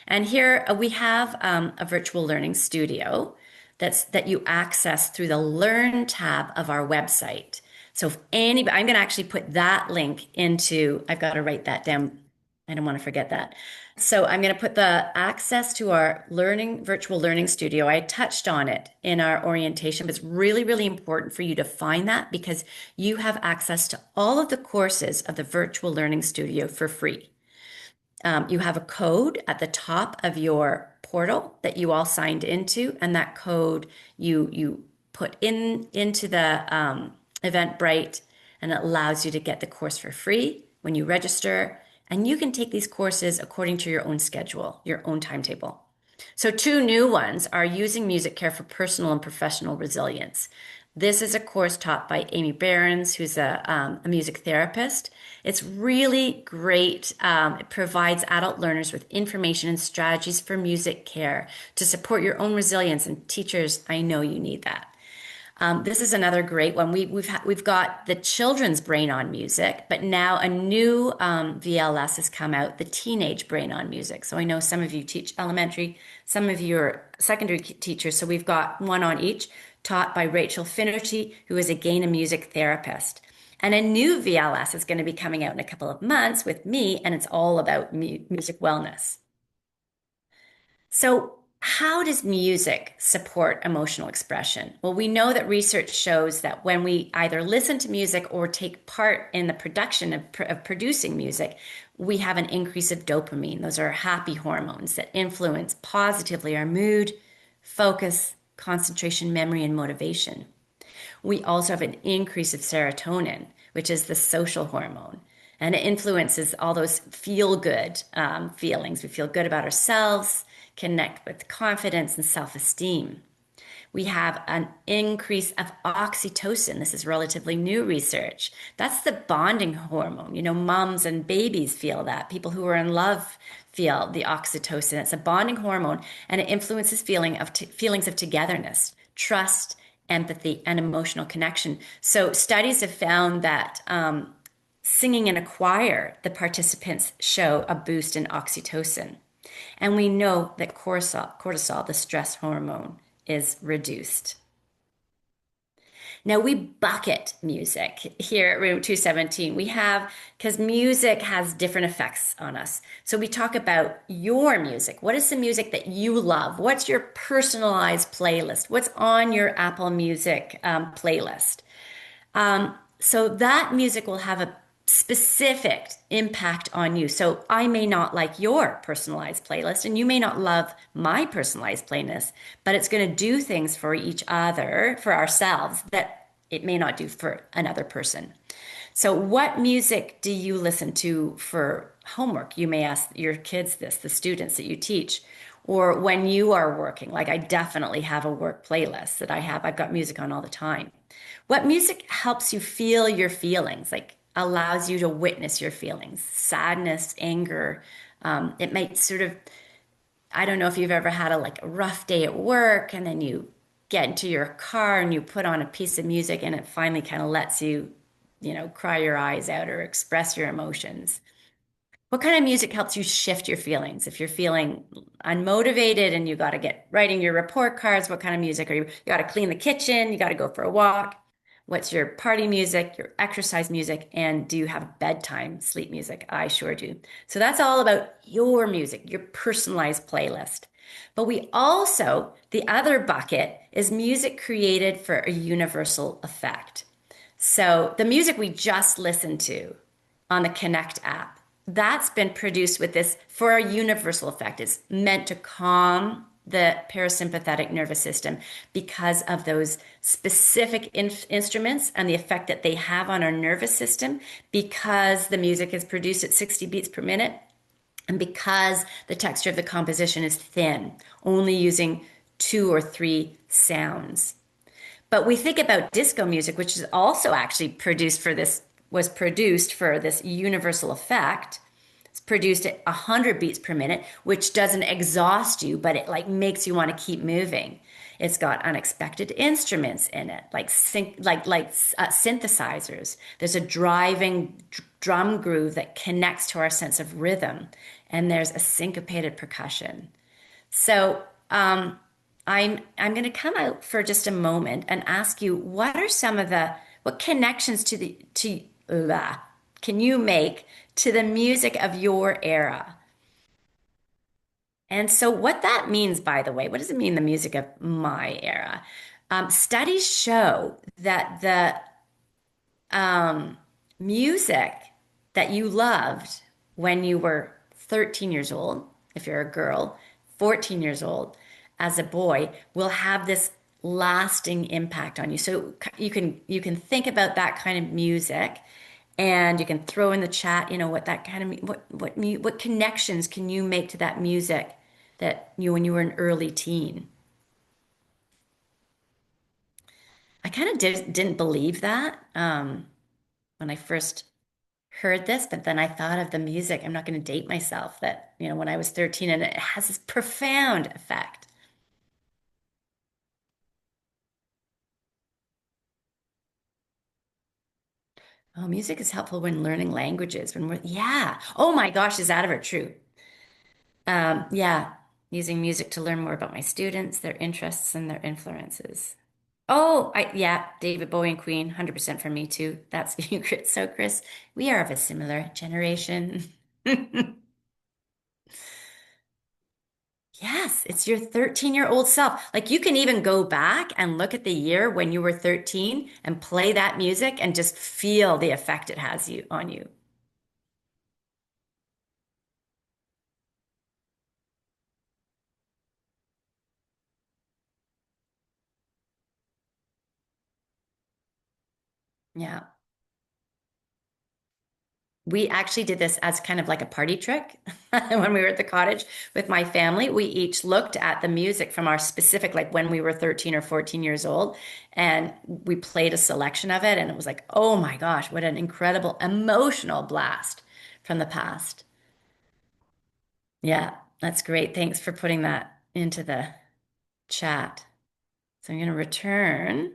And here we have a virtual learning studio that you access through the Learn tab of our website. So if anybody, I'm going to actually put that link into, I've got to write that down. I don't want to forget that. So I'm going to put the access to our virtual learning studio. I touched on it in our orientation, but it's really, really important for you to find that because you have access to all of the courses of the virtual learning studio for free. You have a code at the top of your portal that you all signed into, and that code you put into the Eventbrite, and it allows you to get the course for free when you register. And you can take these courses according to your own schedule, your own timetable. So, two new ones are using music care for personal and professional resilience. This is a course taught by Amy Behrens, who's a music therapist. It's really great. It provides adult learners with information and strategies for music care to support your own resilience. And teachers, I know you need that. This is another great one. We've got the children's brain on music, but now a new VLS has come out, the teenage brain on music. So I know some of you teach elementary, some of you are secondary teachers. So we've got one on each, taught by Rachel Finnerty, who is again a music therapist. And a new VLS is going to be coming out in a couple of months with me, and it's all about music wellness. So, how does music support emotional expression? Well, we know that research shows that when we either listen to music or take part in the production of producing music, we have an increase of dopamine. Those are happy hormones that influence positively our mood, focus, concentration, memory, and motivation. We also have an increase of serotonin, which is the social hormone. And it influences all those feel good feelings. We feel good about ourselves, connect with confidence and self esteem. We have an increase of oxytocin. This is relatively new research. That's the bonding hormone. Moms and babies feel that. People who are in love feel the oxytocin. It's a bonding hormone, and it influences feelings of togetherness, trust, empathy, and emotional connection. So studies have found that singing in a choir, the participants show a boost in oxytocin. And we know that cortisol, the stress hormone, is reduced. Now we bucket music here at Room 217. Because music has different effects on us. So we talk about your music. What is the music that you love? What's your personalized playlist? What's on your Apple Music playlist? So that music will have a specific impact on you. So I may not like your personalized playlist, and you may not love my personalized playlist, but it's going to do things for each other, for ourselves, that it may not do for another person. So, what music do you listen to for homework? You may ask your kids this, the students that you teach, or when you are working. Like, I definitely have a work playlist that I've got music on all the time. What music helps you feel your feelings, like allows you to witness your feelings, sadness, anger. It might sort of, I don't know if you've ever had a rough day at work and then you get into your car and you put on a piece of music and it finally kind of lets you cry your eyes out or express your emotions. What kind of music helps you shift your feelings? If you're feeling unmotivated and you got to get writing your report cards, what kind of music are you? You got to clean the kitchen, you got to go for a walk. What's your party music, your exercise music, and do you have bedtime sleep music? I sure do. So that's all about your music, your personalized playlist. But we also, the other bucket is music created for a universal effect. So the music we just listened to on the Connect app, that's been produced with this for a universal effect. It's meant to calm the parasympathetic nervous system because of those specific instruments and the effect that they have on our nervous system, because the music is produced at 60 beats per minute, and because the texture of the composition is thin, only using 2 or 3 sounds. But we think about disco music, which is also actually was produced for this universal effect. It's produced at 100 beats per minute, which doesn't exhaust you, but it like makes you want to keep moving. It's got unexpected instruments in it, like synthesizers. There's a driving drum groove that connects to our sense of rhythm, and there's a syncopated percussion. So I'm going to come out for just a moment and ask you, what are some of the what connections can you make to the music of your era? And so what that means, by the way, what does it mean, the music of my era? Studies show that the music that you loved when you were 13 years old, if you're a girl, 14 years old, as a boy, will have this lasting impact on you. So you can think about that kind of music, and you can throw in the chat, what that kind of what connections can you make to that music that you when you were an early teen. I kind of didn't believe that when I first heard this, but then I thought of the music. I'm not going to date myself, that, when I was 13, and it has this profound effect. Oh, music is helpful when learning languages, yeah. Oh my gosh, is that ever true? Yeah, using music to learn more about my students, their interests, and their influences. Oh, yeah, David Bowie and Queen, 100% for me too. That's you, Chris. So, Chris, we are of a similar generation. Yes, it's your 13-year-old self. Like, you can even go back and look at the year when you were 13 and play that music and just feel the effect it has on you. Yeah. We actually did this as kind of like a party trick when we were at the cottage with my family. We each looked at the music from our specific, like when we were 13 or 14 years old, and we played a selection of it. And it was like, oh my gosh, what an incredible emotional blast from the past. Yeah, that's great. Thanks for putting that into the chat. So I'm going to return.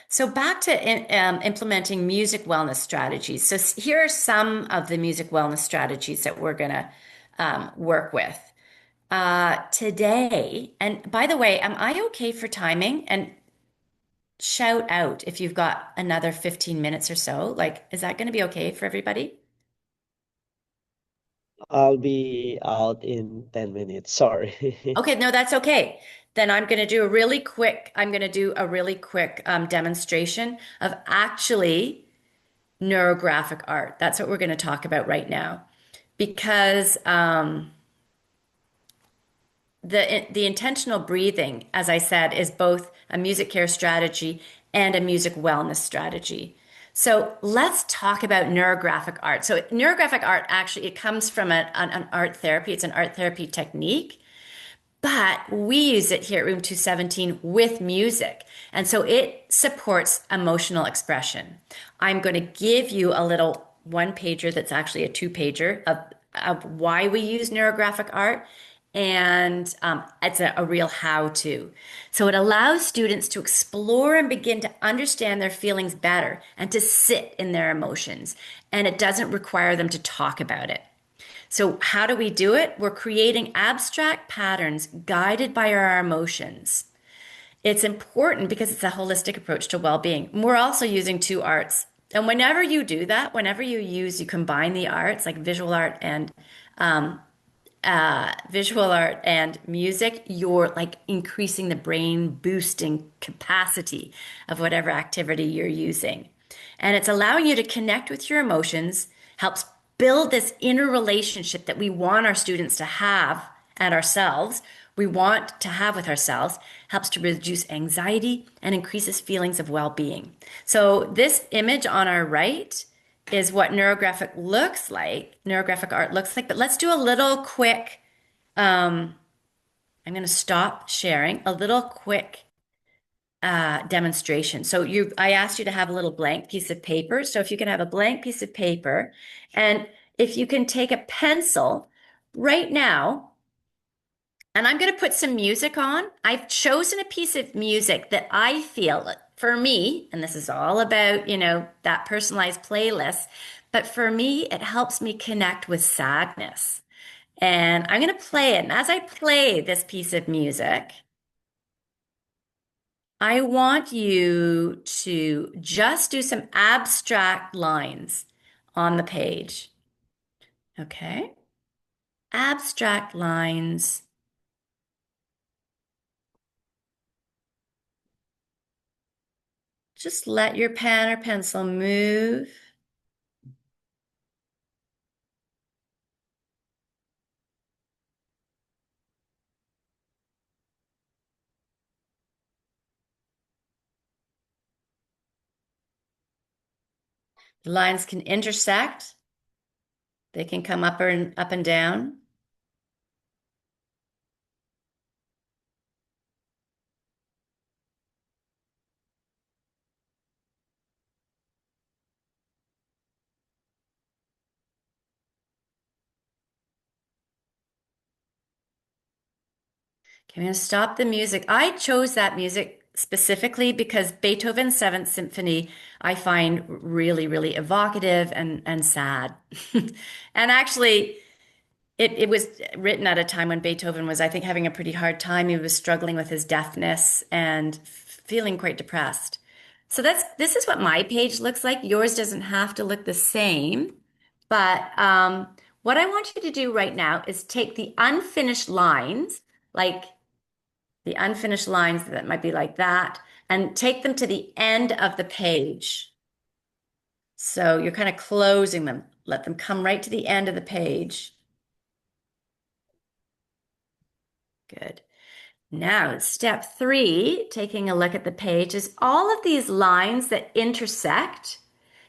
So back to implementing music wellness strategies. So here are some of the music wellness strategies that we're going to work with today. And by the way, am I okay for timing? And shout out if you've got another 15 minutes or so. Like, is that going to be okay for everybody? I'll be out in 10 minutes. Sorry. Okay, no, that's okay. Then I'm going to do a really quick demonstration of actually neurographic art. That's what we're going to talk about right now. Because the intentional breathing, as I said, is both a music care strategy and a music wellness strategy. So let's talk about neurographic art. So neurographic art, actually, it comes from an art therapy. It's an art therapy technique, but we use it here at Room 217 with music. And so it supports emotional expression. I'm going to give you a little one pager that's actually a two pager of why we use neurographic art and it's a real how-to. So it allows students to explore and begin to understand their feelings better and to sit in their emotions. And it doesn't require them to talk about it. So, how do we do it? We're creating abstract patterns guided by our emotions. It's important because it's a holistic approach to well-being. We're also using two arts. And whenever you do that, whenever you combine the arts like visual art and music, you're like increasing the brain boosting capacity of whatever activity you're using. And it's allowing you to connect with your emotions, helps build this inner relationship that we want our students to have and ourselves, we want to have with ourselves, helps to reduce anxiety and increases feelings of well-being. So this image on our right is what neurographic art looks like. But let's do a little quick, I'm going to stop sharing, a little quick demonstration. So I asked you to have a little blank piece of paper. So if you can have a blank piece of paper, and if you can take a pencil right now, and I'm going to put some music on. I've chosen a piece of music that I feel for me, and this is all about, that personalized playlist, but for me, it helps me connect with sadness. And I'm going to play it. And as I play this piece of music, I want you to just do some abstract lines on the page. Okay? Abstract lines. Just let your pen or pencil move. The lines can intersect. They can come up and down. Okay, I'm going to stop the music. I chose that music specifically because Beethoven's Seventh Symphony I find really, really evocative and sad. And actually, it was written at a time when Beethoven was, I think, having a pretty hard time. He was struggling with his deafness and feeling quite depressed. So this is what my page looks like. Yours doesn't have to look the same, but what I want you to do right now is take the unfinished lines, like the unfinished lines that might be like that, and take them to the end of the page. So you're kind of closing them. Let them come right to the end of the page. Good. Now, step three, taking a look at the page, is all of these lines that intersect.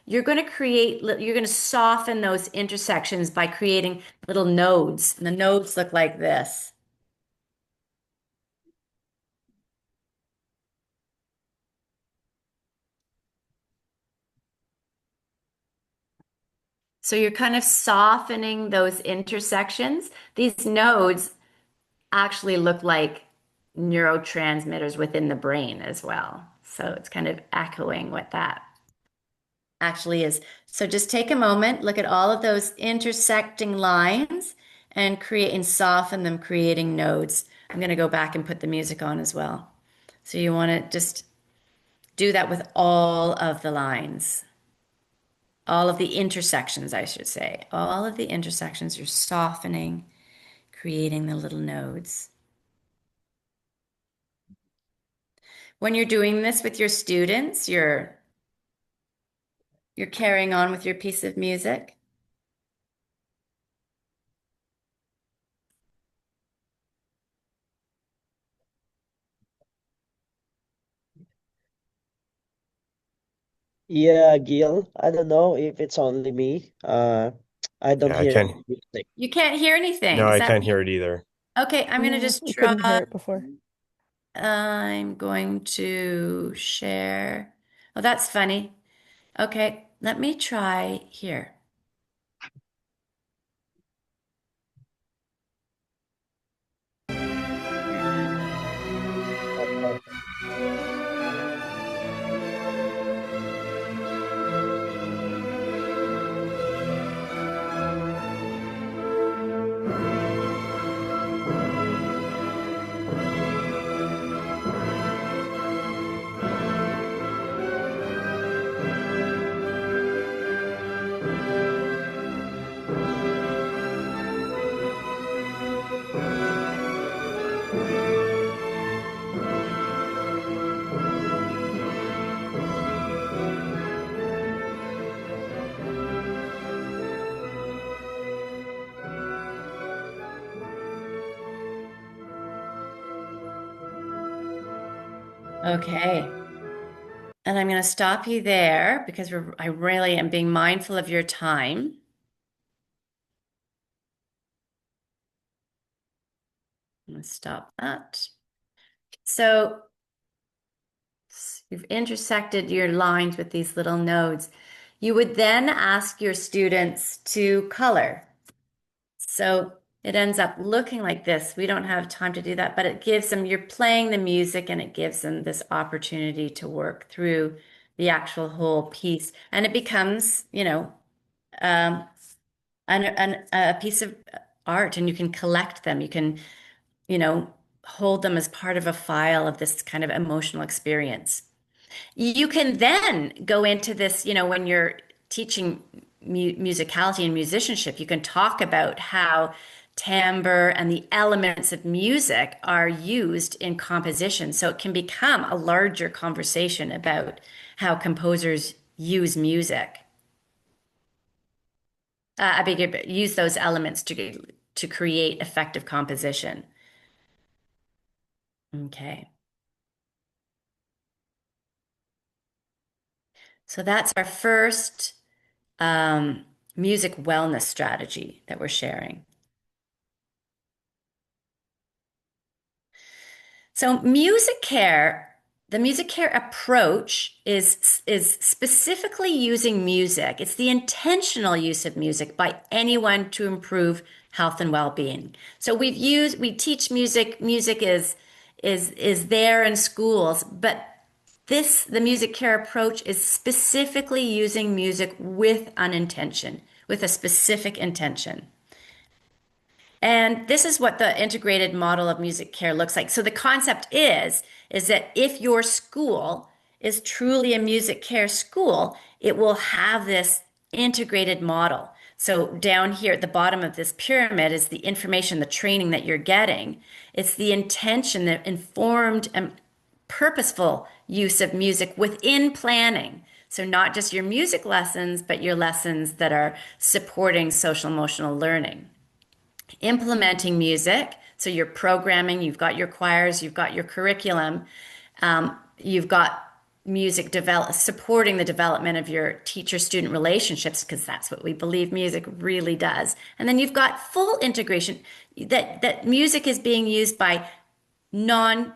You're going to soften those intersections by creating little nodes. And the nodes look like this. So you're kind of softening those intersections. These nodes actually look like neurotransmitters within the brain as well. So it's kind of echoing what that actually is. So just take a moment, look at all of those intersecting lines and create and soften them, creating nodes. I'm going to go back and put the music on as well. So you want to just do that with all of the lines, all of the intersections, I should say. All of the intersections you're softening, creating the little nodes. When you're doing this with your students, you're carrying on with your piece of music. Yeah, Gil, I don't know if it's only me. I don't Yeah, I hear can't. any music. You can't hear anything. No, Is I that can't hear it either. okay? I'm going to No, just we couldn't try. hear it before. I'm going to share. Oh, that's funny. Okay, let me try here. Okay. And I'm going to stop you there because I really am being mindful of your time. I'm going to stop that. So you've intersected your lines with these little nodes. You would then ask your students to color. So it ends up looking like this. We don't have time to do that, but it gives them, you're playing the music and it gives them this opportunity to work through the actual whole piece. And it becomes, um, a piece of art and you can collect them. You can, you know, hold them as part of a file of this kind of emotional experience. You can then go into this, when you're teaching musicality and musicianship, you can talk about how timbre and the elements of music are used in composition. So it can become a larger conversation about how composers use music. I beg your, use those elements to create effective composition. Okay. So that's our first music wellness strategy that we're sharing. So music care, the music care approach is specifically using music. It's the intentional use of music by anyone to improve health and well-being. So we teach music. Music is there in schools, but the music care approach is specifically using music with an intention, with a specific intention. And this is what the integrated model of music care looks like. So the concept is that if your school is truly a music care school, it will have this integrated model. So down here at the bottom of this pyramid is the information, the training that you're getting. It's the intention, the informed and purposeful use of music within planning. So not just your music lessons, but your lessons that are supporting social emotional learning. Implementing music. So you're programming, you've got your choirs, you've got your curriculum, you've got music supporting the development of your teacher-student relationships, because that's what we believe music really does. And then you've got full integration that music is being used by non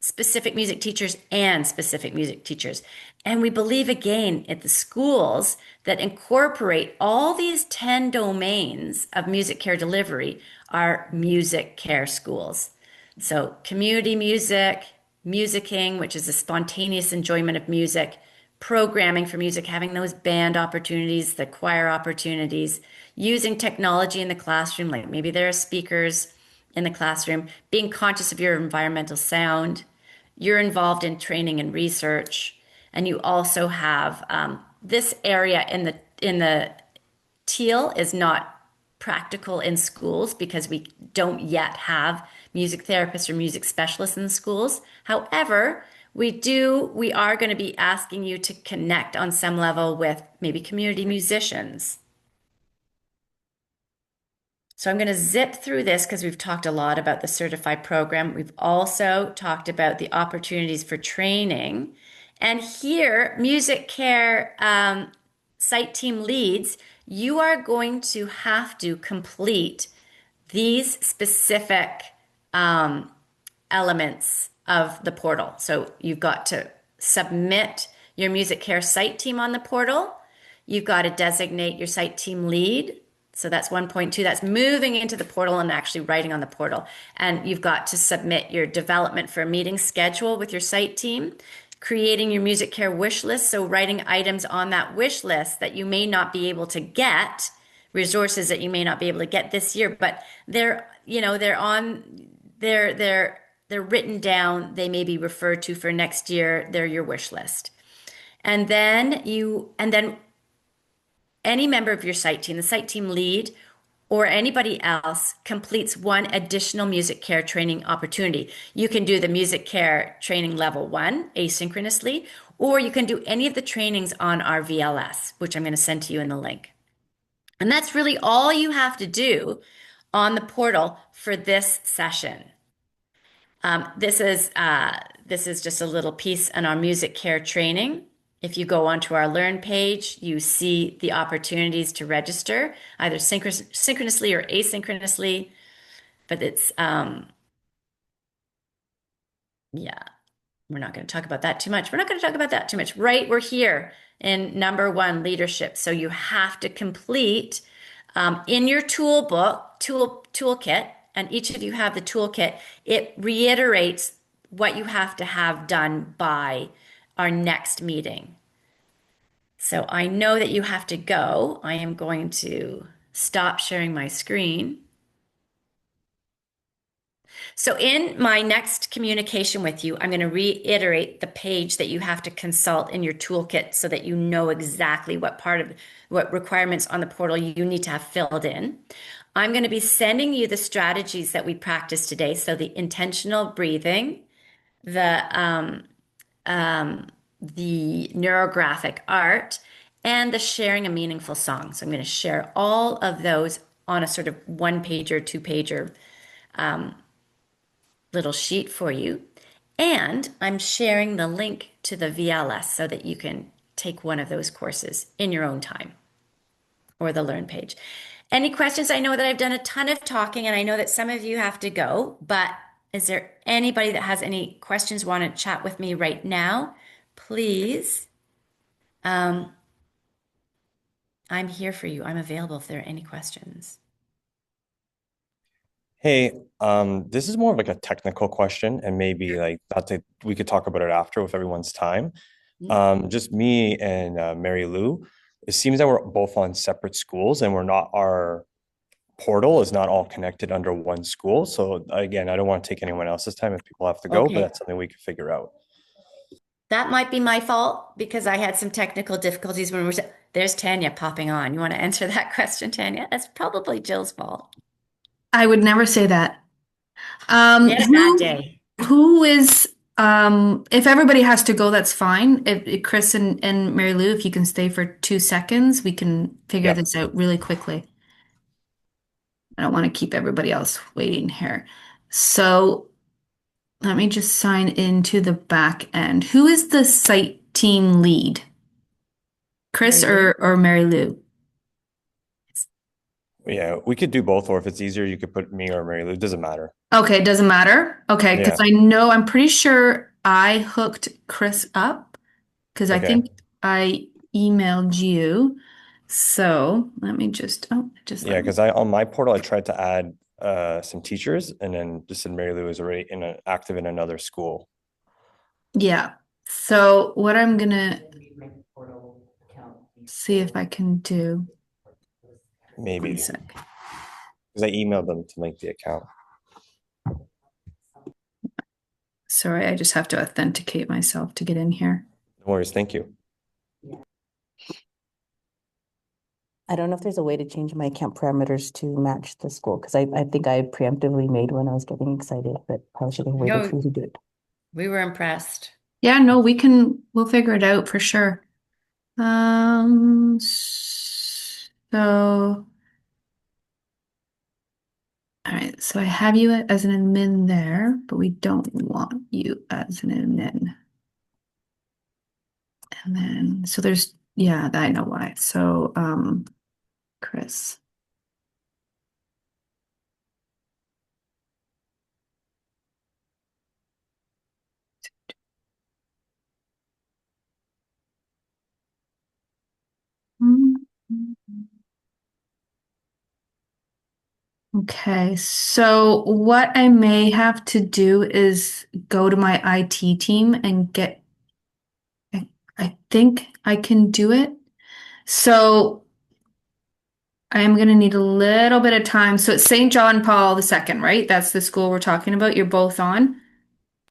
specific music teachers and specific music teachers. And we believe again at the schools that incorporate all these 10 domains of music care delivery are music care schools. So community music, musicking, which is the spontaneous enjoyment of music, programming for music, having those band opportunities, the choir opportunities, using technology in the classroom, like maybe there are speakers in the classroom, being conscious of your environmental sound. You're involved in training and research, and you also have this area in the teal is not practical in schools because we don't yet have music therapists or music specialists in the schools. However, we are going to be asking you to connect on some level with maybe community musicians. So I'm going to zip through this because we've talked a lot about the certified program. We've also talked about the opportunities for training. And here, music care site team leads, you are going to have to complete these specific elements of the portal. So you've got to submit your music care site team on the portal. You've got to designate your site team lead. So that's 1.2. That's moving into the portal and actually writing on the portal. And you've got to submit your development for a meeting schedule with your site team, creating your music care wish list. So writing items on that wish list that you may not be able to get, resources that you may not be able to get this year, but they're written down. They may be referred to for next year. They're your wish list. And then any member of your site team, the site team lead, or anybody else completes one additional music care training opportunity. You can do the music care training level 1 asynchronously, or you can do any of the trainings on our VLS, which I'm going to send to you in the link. And that's really all you have to do on the portal for this session. This is this is just a little piece on our music care training. If you go onto our Learn page, you see the opportunities to register, either synchronously or asynchronously. But it's, yeah, we're not going to talk about that too much. We're not going to talk about that too much, right? We're here in number one, leadership. So you have to complete in your toolkit, and each of you have the toolkit. It reiterates what you have to have done by our next meeting. So I know that you have to go. I am going to stop sharing my screen. So in my next communication with you, I'm going to reiterate the page that you have to consult in your toolkit so that you know exactly what requirements on the portal you need to have filled in. I'm going to be sending you the strategies that we practiced today. So the intentional breathing, the the neurographic art, and the sharing a meaningful song. So I'm going to share all of those on a sort of one pager, two pager little sheet for you. And I'm sharing the link to the VLS so that you can take one of those courses in your own time or the Learn page. Any questions? I know that I've done a ton of talking and I know that some of you have to go, but is there anybody that has any questions, want to chat with me right now? Please. I'm here for you. I'm available if there are any questions. Hey, this is more of like a technical question, and maybe like not to we could talk about it after with everyone's time. Just me and Mary Lou. It seems that we're both on separate schools, and we're not our portal is not all connected under one school. So again, I don't want to take anyone else's time if people have to go, but Okay. that's something we can figure out. That might be my fault because I had some technical difficulties when there's Tanya popping on. You want to answer that question, Tanya? That's probably Jill's fault. I would never say that. We had a bad Who day. who is if everybody has to go, that's fine. If Chris and Mary Lou, if you can stay for 2 seconds, we can figure Yeah. this out really quickly. I don't want to keep everybody else waiting here. So let me just sign into the back end. Who is the site team lead? Chris Mary Lou? or Mary Lou? Yeah, we could do both, or if it's easier, you could put me or Mary Lou. It doesn't matter. Okay, it doesn't matter. Okay, because Yeah. I'm pretty sure I hooked Chris up because I Okay. think I emailed you. So let me just Yeah, let me. because I on my portal I tried to add some teachers, and then just said Mary Lou is already active in another school. Yeah. So what I'm gonna see if I can do. Maybe One because sec. I emailed them to link the account. Sorry, I just have to authenticate myself to get in here. No worries. Thank you. I don't know if there's a way to change my account parameters to match the school because I think I preemptively made when I was getting excited, but probably should have waited for No, you to do it. we were impressed. Yeah, no, we'll figure it out for sure. So all right, so I have you as an admin there, but we don't want you as an admin. And then, so there's, yeah, I know why. So, Chris. Okay, so what I may have to do is go to my IT team and I think I can do it. So I am going to need a little bit of time. So it's St. John Paul II, right? That's the school we're talking about. You're both on,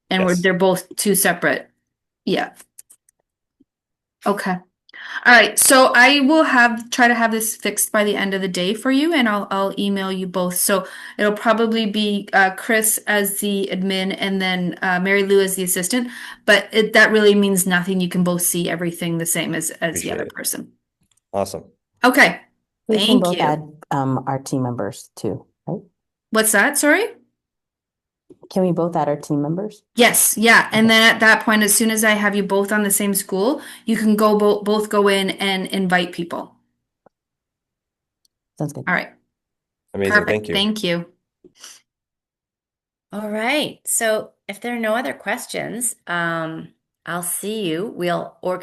and Yes. they're both two separate. Yeah. Okay. All right. So I will try to have this fixed by the end of the day for you, and I'll email you both. So it'll probably be Chris as the admin, and then Mary Lou as the assistant. But that really means nothing. You can both see everything the same as the Appreciate other it. person. Awesome. Okay. We can Thank both you. add our team members too, right? What's that? Sorry. Can we both add our team members? Yes, yeah. And then at that point, as soon as I have you both on the same school, you can go both go in and invite people. Sounds good. All right. Amazing. Thank Perfect. you. Thank you. All right. So if there are no other questions, I'll see you. We'll organize